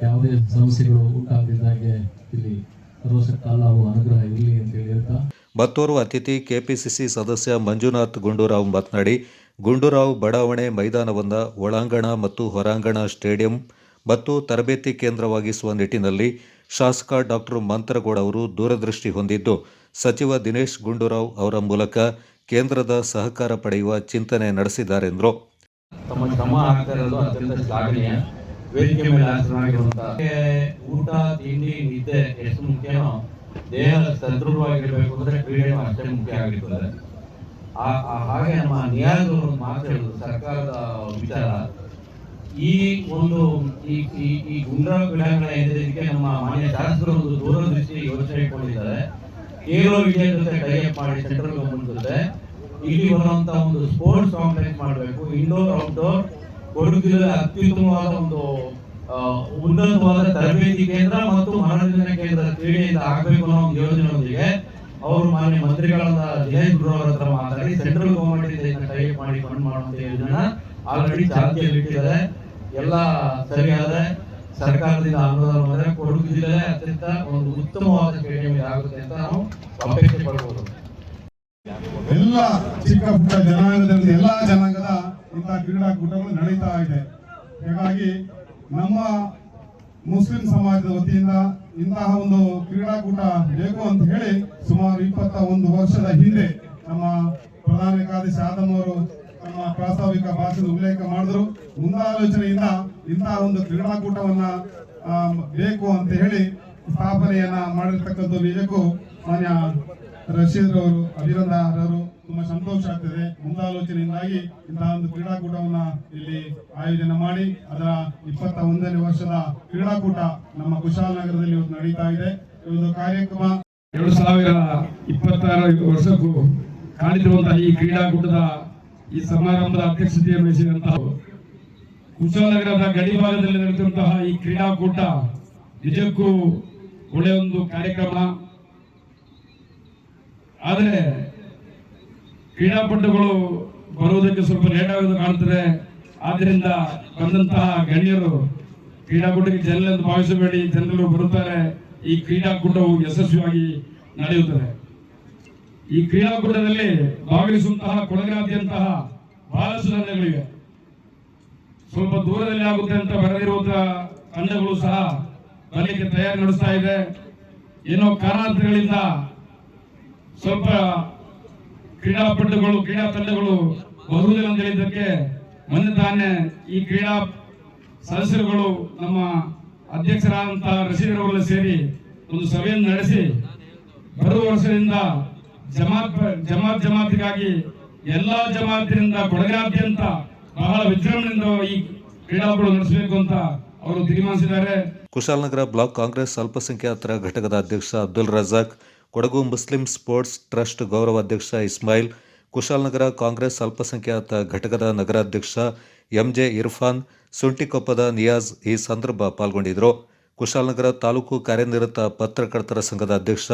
ಯಾವುದೇ ಸಮಸ್ಯೆಗಳು ಉಂಟಾಗದಿದ್ದಾಗೆ ಇಲ್ಲಿ ಸರ್ವಶಕ್ತ ಅಲ್ಲಾಹು ಅನುಗ್ರಹ ಇರಲಿ ಅಂತೇಳಿ ಹೇಳ್ತಾ ಮತ್ತೋರ್ವ ಅತಿಥಿ ಕೆಪಿಸಿಸಿ ಸದಸ್ಯ ಮಂಜುನಾಥ್ ಗುಂಡೂರಾವ್ ಮಾತನಾಡಿ, ಗುಂಡೂರಾವ್ ಬಡಾವಣೆ ಮೈದಾನವನ್ನು ಒಳಾಂಗಣ ಮತ್ತು ಹೊರಾಂಗಣ ಸ್ಟೇಡಿಯಂ ಮತ್ತು ತರಬೇತಿ ಕೇಂದ್ರವಾಗಿಸುವ ನಿಟ್ಟಿನಲ್ಲಿ ಶಾಸಕ ಡಾಕ್ಟರ್ ಮಂತ್ರಗೌಡ ಅವರು ದೂರದೃಷ್ಟಿ ಹೊಂದಿದ್ದು, ಸಚಿವ ದಿನೇಶ್ ಗುಂಡೂರಾವ್ ಅವರ ಮೂಲಕ ಕೇಂದ್ರದ ಸಹಕಾರ ಪಡೆಯುವ ಚಿಂತನೆ ನಡೆಸಿದ್ದಾರೆಂದರು. ತಮ್ಮ ಶ್ರಮ ಆಗ್ತಾ ಇರೋದು ಅತ್ಯಂತ ಶ್ಲಾಘನೀಯ. ವೇದಿಕೆ ಮೇಲೆ ಆಸೀನರಾಗಿರುವಂತಹ ಊಟ, ತಿಂಡಿ, ನಿದ್ದೆ ಎಷ್ಟು ಮುಖ್ಯನೋ ದೇಹ ಸದೃಢವಾಗಿರ್ಬೇಕು ಅಂದ್ರೆ ಕ್ರೀಡೆನೂ ಅಷ್ಟೇ ಮುಖ್ಯ ಆಗಿರ್ತದೆ. ಹಾಗೆ ನಮ್ಮ ನಿಯಾಜ್ ಅವರು ಮಾತು ಹೇಳಿದ್ರು ಸರ್ಕಾರದ ವಿಚಾರ. ಈ ಗುಂಡ್ರಾವ್ ಕ್ರೀಡಾಂಗಣ ಇದಕ್ಕೆ ನಮ್ಮ ಮಾನ್ಯ ಶಾಸಕರು ಒಂದು ದೂರದೃಷ್ಟಿ ಯೋಚನೆ ಇಟ್ಕೊಂಡಿದ್ದಾರೆ. ಕೇರಳ ವಿಜಯ ಜೊತೆ ಟೈಅಪ್ ಮಾಡಿ ಸೆಂಟ್ರಲ್ ಗವರ್ಮೆಂಟ್ ಜೊತೆ ಇಲ್ಲಿ ಬರುವಂತ ಒಂದು ಸ್ಪೋರ್ಟ್ಸ್ ಕಾಂಪ್ಲೆಕ್ಸ್ ಮಾಡಬೇಕು. ಇಂಡೋರ್ ಔಟ್ಡೋರ್ ಕೊಡಗು ಜಿಲ್ಲೆ ಅತ್ಯುತ್ತಮವಾದ ಒಂದು ಉನ್ನತವಾದ ತರಬೇತಿ ಕೇಂದ್ರ ಮತ್ತು ಮನೋರಂಜನಾ ಕೇಂದ್ರ ಕ್ರೀಡೆಯಿಂದ ಆಗಬೇಕು ಅನ್ನೋ ಒಂದು ಯೋಜನೆಯೊಂದಿಗೆ ಅವರು ಮಾನ್ಯ ಮಂತ್ರಿಗಳಾದ ದಿನೇಶ್ ಗುಂಡೂರಾವ್ ಹತ್ರ ಮಾತಾಡಿ ಸೆಂಟ್ರಲ್ ಗವರ್ಮೆಂಟ್ ಇಂದ ಟೈಅಪ್ ಮಾಡಿ ಫಂಡ್ ಮಾಡುವಂತ ಯೋಜನೆ ಆಲ್ರೆಡಿ ಚಾಲ್ತಿಯಲ್ಲಿ ಇಟ್ಟಿದ್ದಾರೆ. ಎಲ್ಲ ಸರಿಯಾದ ಸರ್ಕಾರದಿಂದ ಅನುದಾನ ಬಂದರೆ ಕೊಡಗು ಜಿಲ್ಲೆ ಅತ್ಯಂತ ಒಂದು ಉತ್ತಮವಾದ ಸ್ಟೇಡಿಯಂ ಆಗುತ್ತೆ ಅಂತ ನಾವು ಅಪೇಕ್ಷೆ ಪಡಬಹುದು. ಎಲ್ಲ ಚಿಕ್ಕ ಪುಟ್ಟ ಜನಾಂಗದಲ್ಲಿ ಎಲ್ಲ ಜನಾಂಗದ ಇಂತಹ ಕ್ರೀಡಾಕೂಟಗಳು ನಡೀತಾ ಇದೆ. ಹಾಗಾಗಿ ನಮ್ಮ ಮುಸ್ಲಿಂ ಸಮಾಜದ ವತಿಯಿಂದ ಇಂತಹ ಒಂದು ಕ್ರೀಡಾಕೂಟ ಬೇಕು ಅಂತ ಹೇಳಿ ಸುಮಾರು 21 ವರ್ಷದ ಹಿಂದೆ ನಮ್ಮ ಪ್ರಧಾನ ಕಾರ್ಯದರ್ಶಿ ಆದಮ್ ಅವರು ನಮ್ಮ ಪ್ರಾಸ್ತಾವಿಕ ಭಾಷಣದ ಉಲ್ಲೇಖ ಮಾಡಿದ್ರು. ಮುಂದಾಲೋಚನೆಯಿಂದ ಇಂತಹ ಒಂದು ಕ್ರೀಡಾಕೂಟವನ್ನ ಬೇಕು ಅಂತ ಹೇಳಿ ಸ್ಥಾಪನೆಯನ್ನ ಮಾಡಿರ್ತಕ್ಕಂಥ ನಿಜಕ್ಕೂ ಮಾನ್ಯ ರಶೀದ್ ಅವರು, ಅಭಿನಂದನರು, ತುಂಬಾ ಸಂತೋಷ ಆಗ್ತದೆ. ಮುಂದಾಲೋಚನೆಯಿಂದಾಗಿ ಇಂತಹ ಒಂದು ಕ್ರೀಡಾಕೂಟವನ್ನ ಇಲ್ಲಿ ಆಯೋಜನೆ ಮಾಡಿ ಅದರ 21ನೇ ವರ್ಷದ ಕ್ರೀಡಾಕೂಟ ನಮ್ಮ ಕುಶಾಲನಗರದಲ್ಲಿ ಇವತ್ತು ನಡೀತಾ ಇದೆ. ಈ ಒಂದು ಕಾರ್ಯಕ್ರಮ 2026 ವರ್ಷಕ್ಕೂ ಕಾಣಿದಿರುವಂತಹ ಈ ಕ್ರೀಡಾಕೂಟದ ಈ ಸಮಾರಂಭದ ಅಧ್ಯಕ್ಷತೆಯನ್ನು ವಹಿಸಿದಂತಹ ಕುಶಾಲನಗರದ ಗಡಿಭಾಗದಲ್ಲಿ ನಡೆಯುವಂತಹ ಈ ಕ್ರೀಡಾಕೂಟ ನಿಜಕ್ಕೂ ಒಳ್ಳೆಯ ಒಂದು ಕಾರ್ಯಕ್ರಮ. ಆದರೆ ಕ್ರೀಡಾಪಟುಗಳು ಬರುವುದಕ್ಕೆ ಸ್ವಲ್ಪ ಲೇಟ್ ಆಗೋದು ಕಾಣುತ್ತದೆ. ಆದ್ದರಿಂದ ಬಂದಂತಹ ಗಣ್ಯರು ಕ್ರೀಡಾಕೂಟಕ್ಕೆ ಜನರೆಂದು ಭಾವಿಸಬೇಡಿ, ಜನರು ಬರುತ್ತಾರೆ. ಈ ಕ್ರೀಡಾಕೂಟವು ಯಶಸ್ವಿಯಾಗಿ ನಡೆಯುತ್ತದೆ. ಈ ಕ್ರೀಡಾಕೂಟದಲ್ಲಿ ಭಾಗವಹಿಸುವಂತಹ ಕೊಡಗಿನಾದ್ಯಂತಹ ಬಹಳಷ್ಟು ತಂಡಗಳಿವೆ. ಸ್ವಲ್ಪ ದೂರದಲ್ಲಿ ಆಗುತ್ತೆ ಅಂತ ಬರೆದಿರುವಂತಹ ತಂಡಗಳು ಸಹ ಬರಲಿಕ್ಕೆ ತಯಾರಿ ನಡೆಸ್ತಾ ಇದೆ. ಏನೋ ಕಾರಣಾಂತರಗಳಿಂದ ಸ್ವಲ್ಪ ಕ್ರೀಡಾ ತಂಡಗಳು ಬರುವುದಿಲ್ಲ ಅಂತ ಹೇಳಿದ್ದಕ್ಕೆ ಮೊನ್ನೆ ತಾನೇ ಈ ಕ್ರೀಡಾ ಸದಸ್ಯರುಗಳು ನಮ್ಮ ಅಧ್ಯಕ್ಷರಾದಂತಹ ರಶೀದರವರೆಲ್ಲ ಸೇರಿ ಒಂದು ಸಭೆಯನ್ನು ನಡೆಸಿ ಬರುವ ವರ್ಷದಿಂದ ಜಮಾತಿಗಾಗಿ ಎಲ್ಲಾ ಜಮಾತಿನಿಂದ ಕೊಡಗಿನಾದ್ಯಂತ ಬಹಳ ವಿಜೃಂಭಣೆಯಿಂದ ಈ ಕ್ರೀಡಾಕೂಟ ನಡೆಸಬೇಕು ಅಂತ ಅವರು ತೀರ್ಮಾನಿಸಿದ್ದಾರೆ. ಕುಶಾಲನಗರ ಬ್ಲಾಕ್ ಕಾಂಗ್ರೆಸ್ ಅಲ್ಪಸಂಖ್ಯಾತರ ಘಟಕದ ಅಧ್ಯಕ್ಷ Abdul Razak, Kodagu Muslim sports trust ಗೌರವಾಧ್ಯಕ್ಷ ಇಸ್ಮಾಯಿಲ್, ಕುಶಾಲನಗರ ಕಾಂಗ್ರೆಸ್ ಅಲ್ಪಸಂಖ್ಯಾತ ಘಟಕದ ನಗರಾಧ್ಯಕ್ಷ ಎಂಜೆ ಇರ್ಫಾನ್, ಸುಂಟಿಕೊಪ್ಪದ ನಿಯಾಜ್ ಈ ಸಂದರ್ಭ ಪಾಲ್ಗೊಂಡಿದ್ದರು. ಕುಶಾಲನಗರ ತಾಲೂಕು ಕಾರ್ಯನಿರತ ಪತ್ರಕರ್ತರ ಸಂಘದ ಅಧ್ಯಕ್ಷ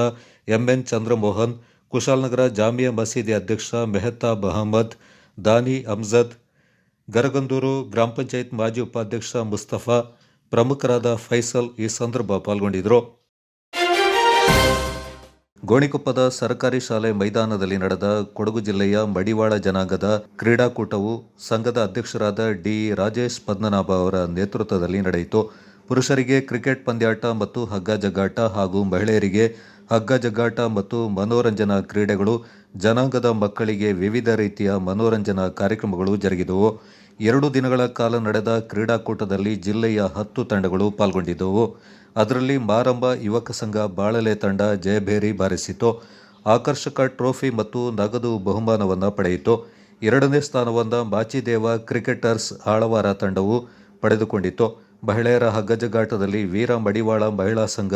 ಎಂಎನ್ ಚಂದ್ರಮೋಹನ್, ಕುಶಾಲನಗರ ಜಾಮಿಯಾ ಮಸೀದಿ ಅಧ್ಯಕ್ಷ ಮೆಹತಾಬ್ ಅಹಮದ್, ದಾನಿ ಅಮ್ಜದ್, ಗರಗಂದೂರು ಗ್ರಾಮ ಪಂಚಾಯತ್ ಮಾಜಿ ಉಪಾಧ್ಯಕ್ಷ ಮುಸ್ತಫಾ, ಪ್ರಮುಖರಾದ ಫೈಸಲ್ ಈ ಸಂದರ್ಭ ಪಾಲ್ಗೊಂಡಿದ್ದರು. ಗೋಣಿಕೊಪ್ಪದ ಸರ್ಕಾರಿ ಶಾಲೆ ಮೈದಾನದಲ್ಲಿ ನಡೆದ ಕೊಡಗು ಜಿಲ್ಲೆಯ ಮಡಿವಾಳ ಜನಾಂಗದ ಕ್ರೀಡಾಕೂಟವು ಸಂಘದ ಅಧ್ಯಕ್ಷರಾದ ಡಿ ರಾಜೇಶ್ ಪದ್ಮನಾಭ ಅವರ ನೇತೃತ್ವದಲ್ಲಿ ನಡೆಯಿತು. ಪುರುಷರಿಗೆ ಕ್ರಿಕೆಟ್ ಪಂದ್ಯಾಟ ಮತ್ತು ಹಗ್ಗ ಜಗ್ಗಾಟ ಹಾಗೂ ಮಹಿಳೆಯರಿಗೆ ಹಗ್ಗ ಜಗ್ಗಾಟ ಮತ್ತು ಮನೋರಂಜನಾ ಕ್ರೀಡೆಗಳು, ಜನಾಂಗದ ಮಕ್ಕಳಿಗೆ ವಿವಿಧ ರೀತಿಯ ಮನೋರಂಜನಾ ಕಾರ್ಯಕ್ರಮಗಳು ಜರುಗಿದವು. 2 ದಿನಗಳ ಕಾಲ ನಡೆದ ಕ್ರೀಡಾಕೂಟದಲ್ಲಿ ಜಿಲ್ಲೆಯ 10 ತಂಡಗಳು ಪಾಲ್ಗೊಂಡಿದ್ದವು. ಅದರಲ್ಲಿ ಮಾರಂಬ ಯುವಕ ಸಂಘ ಬಾಳಲೆ ತಂಡ ಜಯಭೇರಿ ಬಾರಿಸಿತು. ಆಕರ್ಷಕ ಟ್ರೋಫಿ ಮತ್ತು ನಗದು ಬಹುಮಾನವನ್ನು ಪಡೆಯಿತು. 2ನೇ ಸ್ಥಾನವನ್ನು ಮಾಚಿದೇವ ಕ್ರಿಕೆಟರ್ಸ್ ಆಳವಾರ ತಂಡವು ಪಡೆದುಕೊಂಡಿತು. ಮಹಿಳೆಯರ ಹಗ್ಗಜಗ್ಗಾಟದಲ್ಲಿ ವೀರ ಮಡಿವಾಳ ಮಹಿಳಾ ಸಂಘ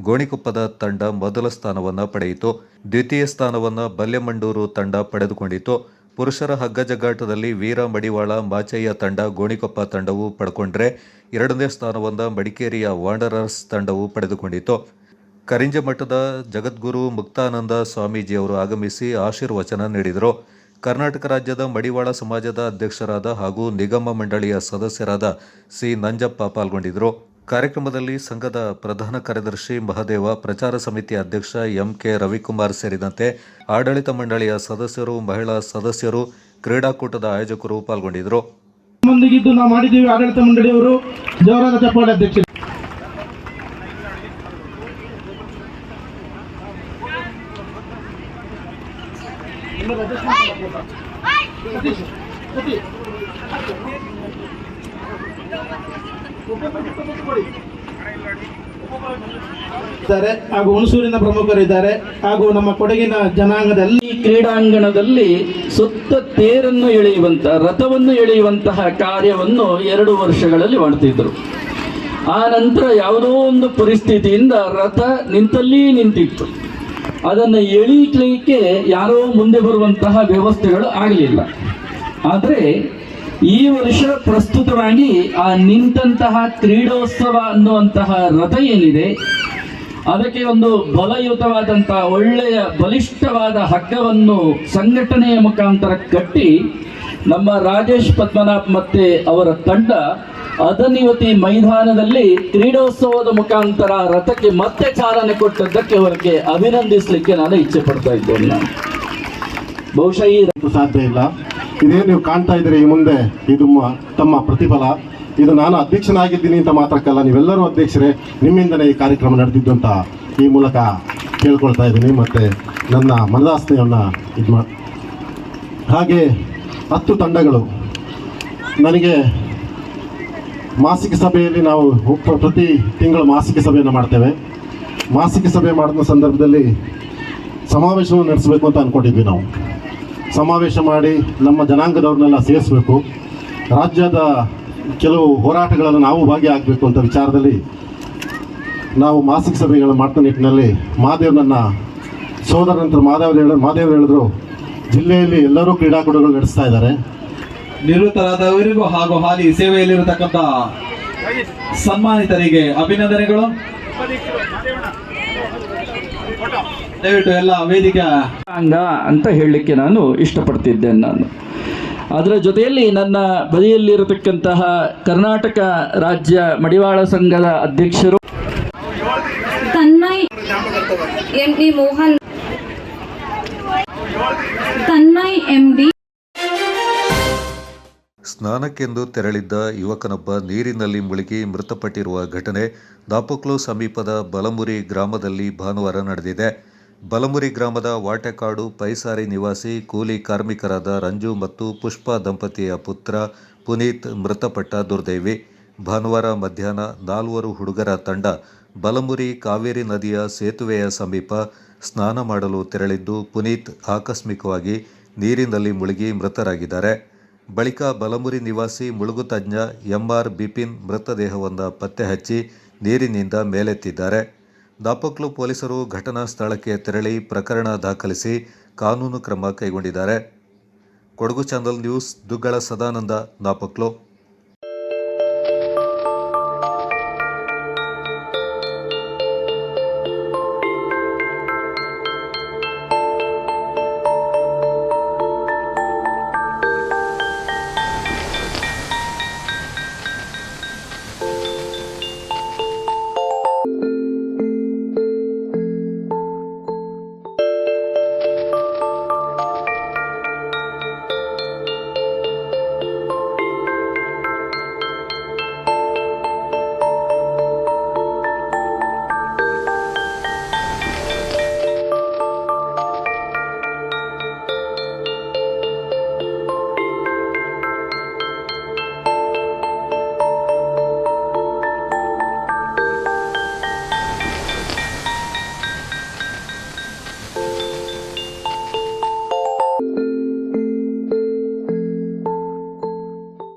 ಗೋಣಿಕೊಪ್ಪದ ತಂಡ ಮೊದಲ ಸ್ಥಾನವನ್ನು ಪಡೆಯಿತು. ದ್ವಿತೀಯ ಸ್ಥಾನವನ್ನು ಬಲ್ಯಮಂಡೂರು ತಂಡ ಪಡೆದುಕೊಂಡಿತು. ಪುರುಷರ ಹಗ್ಗಜಗ್ಗಾಟದಲ್ಲಿ ವೀರ ಮಡಿವಾಳ ಮಾಚಯ್ಯ ತಂಡ ಗೋಣಿಕೊಪ್ಪ ತಂಡವು ಪಡ್ಕೊಂಡ್ರೆ 2ನೇ ಸ್ಥಾನವನ್ನು ಮಡಿಕೇರಿಯ ವಾಂಡರರ್ಸ್ ತಂಡವು ಪಡೆದುಕೊಂಡಿತು. ಕರಿಂಜಮಠದ ಜಗದ್ಗುರು ಮುಕ್ತಾನಂದ ಸ್ವಾಮೀಜಿಯವರು ಆಗಮಿಸಿ ಆಶೀರ್ವಚನ ನೀಡಿದರು. ಕರ್ನಾಟಕ ರಾಜ್ಯದ ಮಡಿವಾಳ ಸಮಾಜದ ಅಧ್ಯಕ್ಷರಾದ ಹಾಗೂ ನಿಗಮ ಮಂಡಳಿಯ ಸದಸ್ಯರಾದ ಸಿ ನಂಜಪ್ಪ ಪಾಲ್ಗೊಂಡಿದ್ದರು. ಕಾರ್ಯಕ್ರಮದಲ್ಲಿ ಸಂಘದ ಪ್ರಧಾನ ಕಾರ್ಯದರ್ಶಿ ಮಹದೇವ, ಪ್ರಚಾರ ಸಮಿತಿ ಅಧ್ಯಕ್ಷ ಎಂಕೆ ರವಿಕುಮಾರ್ ಸೇರಿದಂತೆ ಆಡಳಿತ ಮಂಡಳಿಯ ಸದಸ್ಯರು, ಮಹಿಳಾ ಸದಸ್ಯರು, ಕ್ರೀಡಾಕೂಟದ ಆಯೋಜಕರು ಪಾಲ್ಗೊಂಡಿದ್ದರು. ನಮ್ಮೊಂದಿಗಿದ್ದು ನಾವು ಮಾಡಿದ್ದೀವಿ. ಆಡಳಿತ ಮಂಡಳಿಯವರು ಜೋರಾದ ಚಪ್ಪಾಳೆ ಅಧ್ಯಕ್ಷ. ಹಾಗೂ ಹುಣಸೂರಿನ ಪ್ರಮುಖರಿದ್ದಾರೆ ಹಾಗೂ ನಮ್ಮ ಕೊಡಗಿನ ಜನಾಂಗದಲ್ಲಿ ಕ್ರೀಡಾಂಗಣದಲ್ಲಿ ಸುತ್ತ ತೇರನ್ನು ಎಳೆಯುವಂತಹ, ರಥವನ್ನು ಎಳೆಯುವಂತಹ ಕಾರ್ಯವನ್ನು 2 ವರ್ಷಗಳಲ್ಲಿ ಮಾಡ್ತಿದ್ರು. ಆ ನಂತರ ಯಾವುದೋ ಒಂದು ಪರಿಸ್ಥಿತಿಯಿಂದ ರಥ ನಿಂತಲ್ಲಿ ನಿಂತಿತ್ತು. ಅದನ್ನು ಎಳೀಲಿಕ್ಕೆ ಯಾರೋ ಮುಂದೆ ಬರುವಂತಹ ವ್ಯವಸ್ಥೆಗಳು ಆಗಲಿಲ್ಲ. ಆದರೆ ಈ ವರ್ಷ ಪ್ರಸ್ತುತವಾಗಿ ಆ ನಿಂತಹ ಕ್ರೀಡೋತ್ಸವ ಅನ್ನುವಂತಹ ರಥ ಏನಿದೆ, ಅದಕ್ಕೆ ಒಂದು ಬಲಯುತವಾದಂತಹ ಒಳ್ಳೆಯ ಬಲಿಷ್ಠವಾದ ಹಗ್ಗವನ್ನು ಸಂಘಟನೆಯ ಮುಖಾಂತರ ಕಟ್ಟಿ ನಮ್ಮ ರಾಜೇಶ್ ಪದ್ಮನಾಭ್ ಮತ್ತೆ ಅವರ ತಂಡ ಅದನಿವತಿ ಮೈದಾನದಲ್ಲಿ ಕ್ರೀಡೋತ್ಸವದ ಮುಖಾಂತರ ರಥಕ್ಕೆ ಮತ್ತೆ ಚಾಲನೆ ಕೊಟ್ಟದ್ದಕ್ಕೆ ಅವರಿಗೆ ಅಭಿನಂದಿಸಲಿಕ್ಕೆ ನಾನು ಇಚ್ಛೆ ಪಡ್ತಾ ಇದ್ದೇನೆ. ನಾನು ಬಹುಶಃ ಈ ಸಾಧ್ಯ ಇಲ್ಲ. ಇದೇ ನೀವು ಕಾಣ್ತಾ ಇದ್ದೀರಿ ಈ ಮುಂದೆ, ಇದು ತಮ್ಮ ಪ್ರತಿಫಲ. ಇದು ನಾನು ಅಧ್ಯಕ್ಷನಾಗಿದ್ದೀನಿ ಅಂತ ಮಾತ್ರಕ್ಕಲ್ಲ, ನೀವೆಲ್ಲರೂ ಅಧ್ಯಕ್ಷರೇ, ನಿಮ್ಮಿಂದಲೇ ಈ ಕಾರ್ಯಕ್ರಮ ನಡೆದಿದ್ದು ಅಂತ ಈ ಮೂಲಕ ಕೇಳ್ಕೊಳ್ತಾ ಇದ್ದೀನಿ. ಮತ್ತು ನನ್ನ ಮನದಾಸೆಯನ್ನು ಹಾಗೆ 10 ತಂಡಗಳು. ನನಗೆ ಮಾಸಿಕ ಸಭೆಯಲ್ಲಿ ನಾವು ಪ್ರತಿ ತಿಂಗಳು ಮಾಸಿಕ ಸಭೆಯನ್ನು ಮಾಡ್ತೇವೆ. ಮಾಸಿಕ ಸಭೆ ಮಾಡಿದ ಸಂದರ್ಭದಲ್ಲಿ ಸಮಾವೇಶವನ್ನು ನಡೆಸಬೇಕು ಅಂತ ಅಂದ್ಕೊಂಡಿದ್ವಿ. ನಾವು ಸಮಾವೇಶ ಮಾಡಿ ನಮ್ಮ ಜನಾಂಗದವ್ರನ್ನೆಲ್ಲ ಸೇರಿಸಬೇಕು, ರಾಜ್ಯದ ಕೆಲವು ಹೋರಾಟಗಳನ್ನು ನಾವು ಭಾಗಿಯಾಗಬೇಕು ಅಂತ ವಿಚಾರದಲ್ಲಿ ನಾವು ಮಾಸಿಕ ಸಭೆಗಳನ್ನು ಮಾಡ್ತಾ ನಿಟ್ಟಿನಲ್ಲಿ ಮಾದೇವ್ರನ್ನ ಸೋದರ ನಂತರ ಮಾದೇವರು ಹೇಳಿದ್ರು, ಜಿಲ್ಲೆಯಲ್ಲಿ ಎಲ್ಲರೂ ಕ್ರೀಡಾಕೂಟಗಳು ನಡೆಸ್ತಾ ಇದ್ದಾರೆ. ನಿವೃತ್ತರಾದವರಿಗೂ ಹಾಗೂ ಹಾಲಿ ಸೇವೆಯಲ್ಲಿರತಕ್ಕಂಥ ಸನ್ಮಾನಿತರಿಗೆ ಅಭಿನಂದನೆಗಳು. ದಯವಿಟ್ಟು ಎಲ್ಲ ವೇದಿಕೆ ಅಂಗ ಅಂತ ಹೇಳಲಿಕ್ಕೆ ನಾನು ಇಷ್ಟಪಡ್ತಿದ್ದೇನೆ. ನಾನು ಅದರ ಜೊತೆಯಲ್ಲಿ ನನ್ನ ಬದಿಯಲ್ಲಿರತಕ್ಕಂತಹ ಕರ್ನಾಟಕ ರಾಜ್ಯ ಮಡಿವಾಳ ಸಂಘದ ಅಧ್ಯಕ್ಷರು ತನ್ಮಯ್ ಎಂಡಿ ಮೋಹನ್, ತನ್ಮಯ್ ಎಂಡಿ. ಸ್ನಾನಕ್ಕೆಂದು ತೆರಳಿದ್ದ ಯುವಕನೊಬ್ಬ ನೀರಿನಲ್ಲಿ ಮುಳುಗಿ ಮೃತಪಟ್ಟಿರುವ ಘಟನೆ ದಾಪಕ್ಲು ಸಮೀಪದ ಬಲಮುರಿ ಗ್ರಾಮದಲ್ಲಿ ಭಾನುವಾರ ನಡೆದಿದೆ. ಬಲಮುರಿ ಗ್ರಾಮದ ವಾಟೆಕಾಡು ಪೈಸಾರಿ ನಿವಾಸಿ ಕೂಲಿ ಕಾರ್ಮಿಕರಾದ ರಂಜು ಮತ್ತು ಪುಷ್ಪ ದಂಪತಿಯ ಪುತ್ರ ಪುನೀತ್ ಮೃತಪಟ್ಟ ದುರ್ದೈವಿ. ಭಾನುವಾರ ಮಧ್ಯಾಹ್ನ 4 ಹುಡುಗರ ತಂಡ ಬಲಮುರಿ ಕಾವೇರಿ ನದಿಯ ಸೇತುವೆಯ ಸಮೀಪ ಸ್ನಾನ ಮಾಡಲು ತೆರಳಿದ್ದು ಪುನೀತ್ ಆಕಸ್ಮಿಕವಾಗಿ ನೀರಿನಲ್ಲಿ ಮುಳುಗಿ ಮೃತರಾಗಿದ್ದಾರೆ. ಬಳಿಕ ಬಲಮುರಿ ನಿವಾಸಿ ಮುಳುಗು ತಜ್ಞ ಎಂಆರ್ ಬಿಪಿನ್ ಮೃತದೇಹವನ್ನು ಪತ್ತೆ ಹಚ್ಚಿ ನೀರಿನಿಂದ ಮೇಲೆತ್ತಿದ್ದಾರೆ. ದಾಪಕ್ಲು ಪೊಲೀಸರು ಘಟನಾ ಸ್ಥಳಕ್ಕೆ ತೆರಳಿ ಪ್ರಕರಣ ದಾಖಲಿಸಿ ಕಾನೂನು ಕ್ರಮ ಕೈಗೊಂಡಿದ್ದಾರೆ. Kodagu channel news Duggala Sadananda, ದಾಪಕ್ಲು.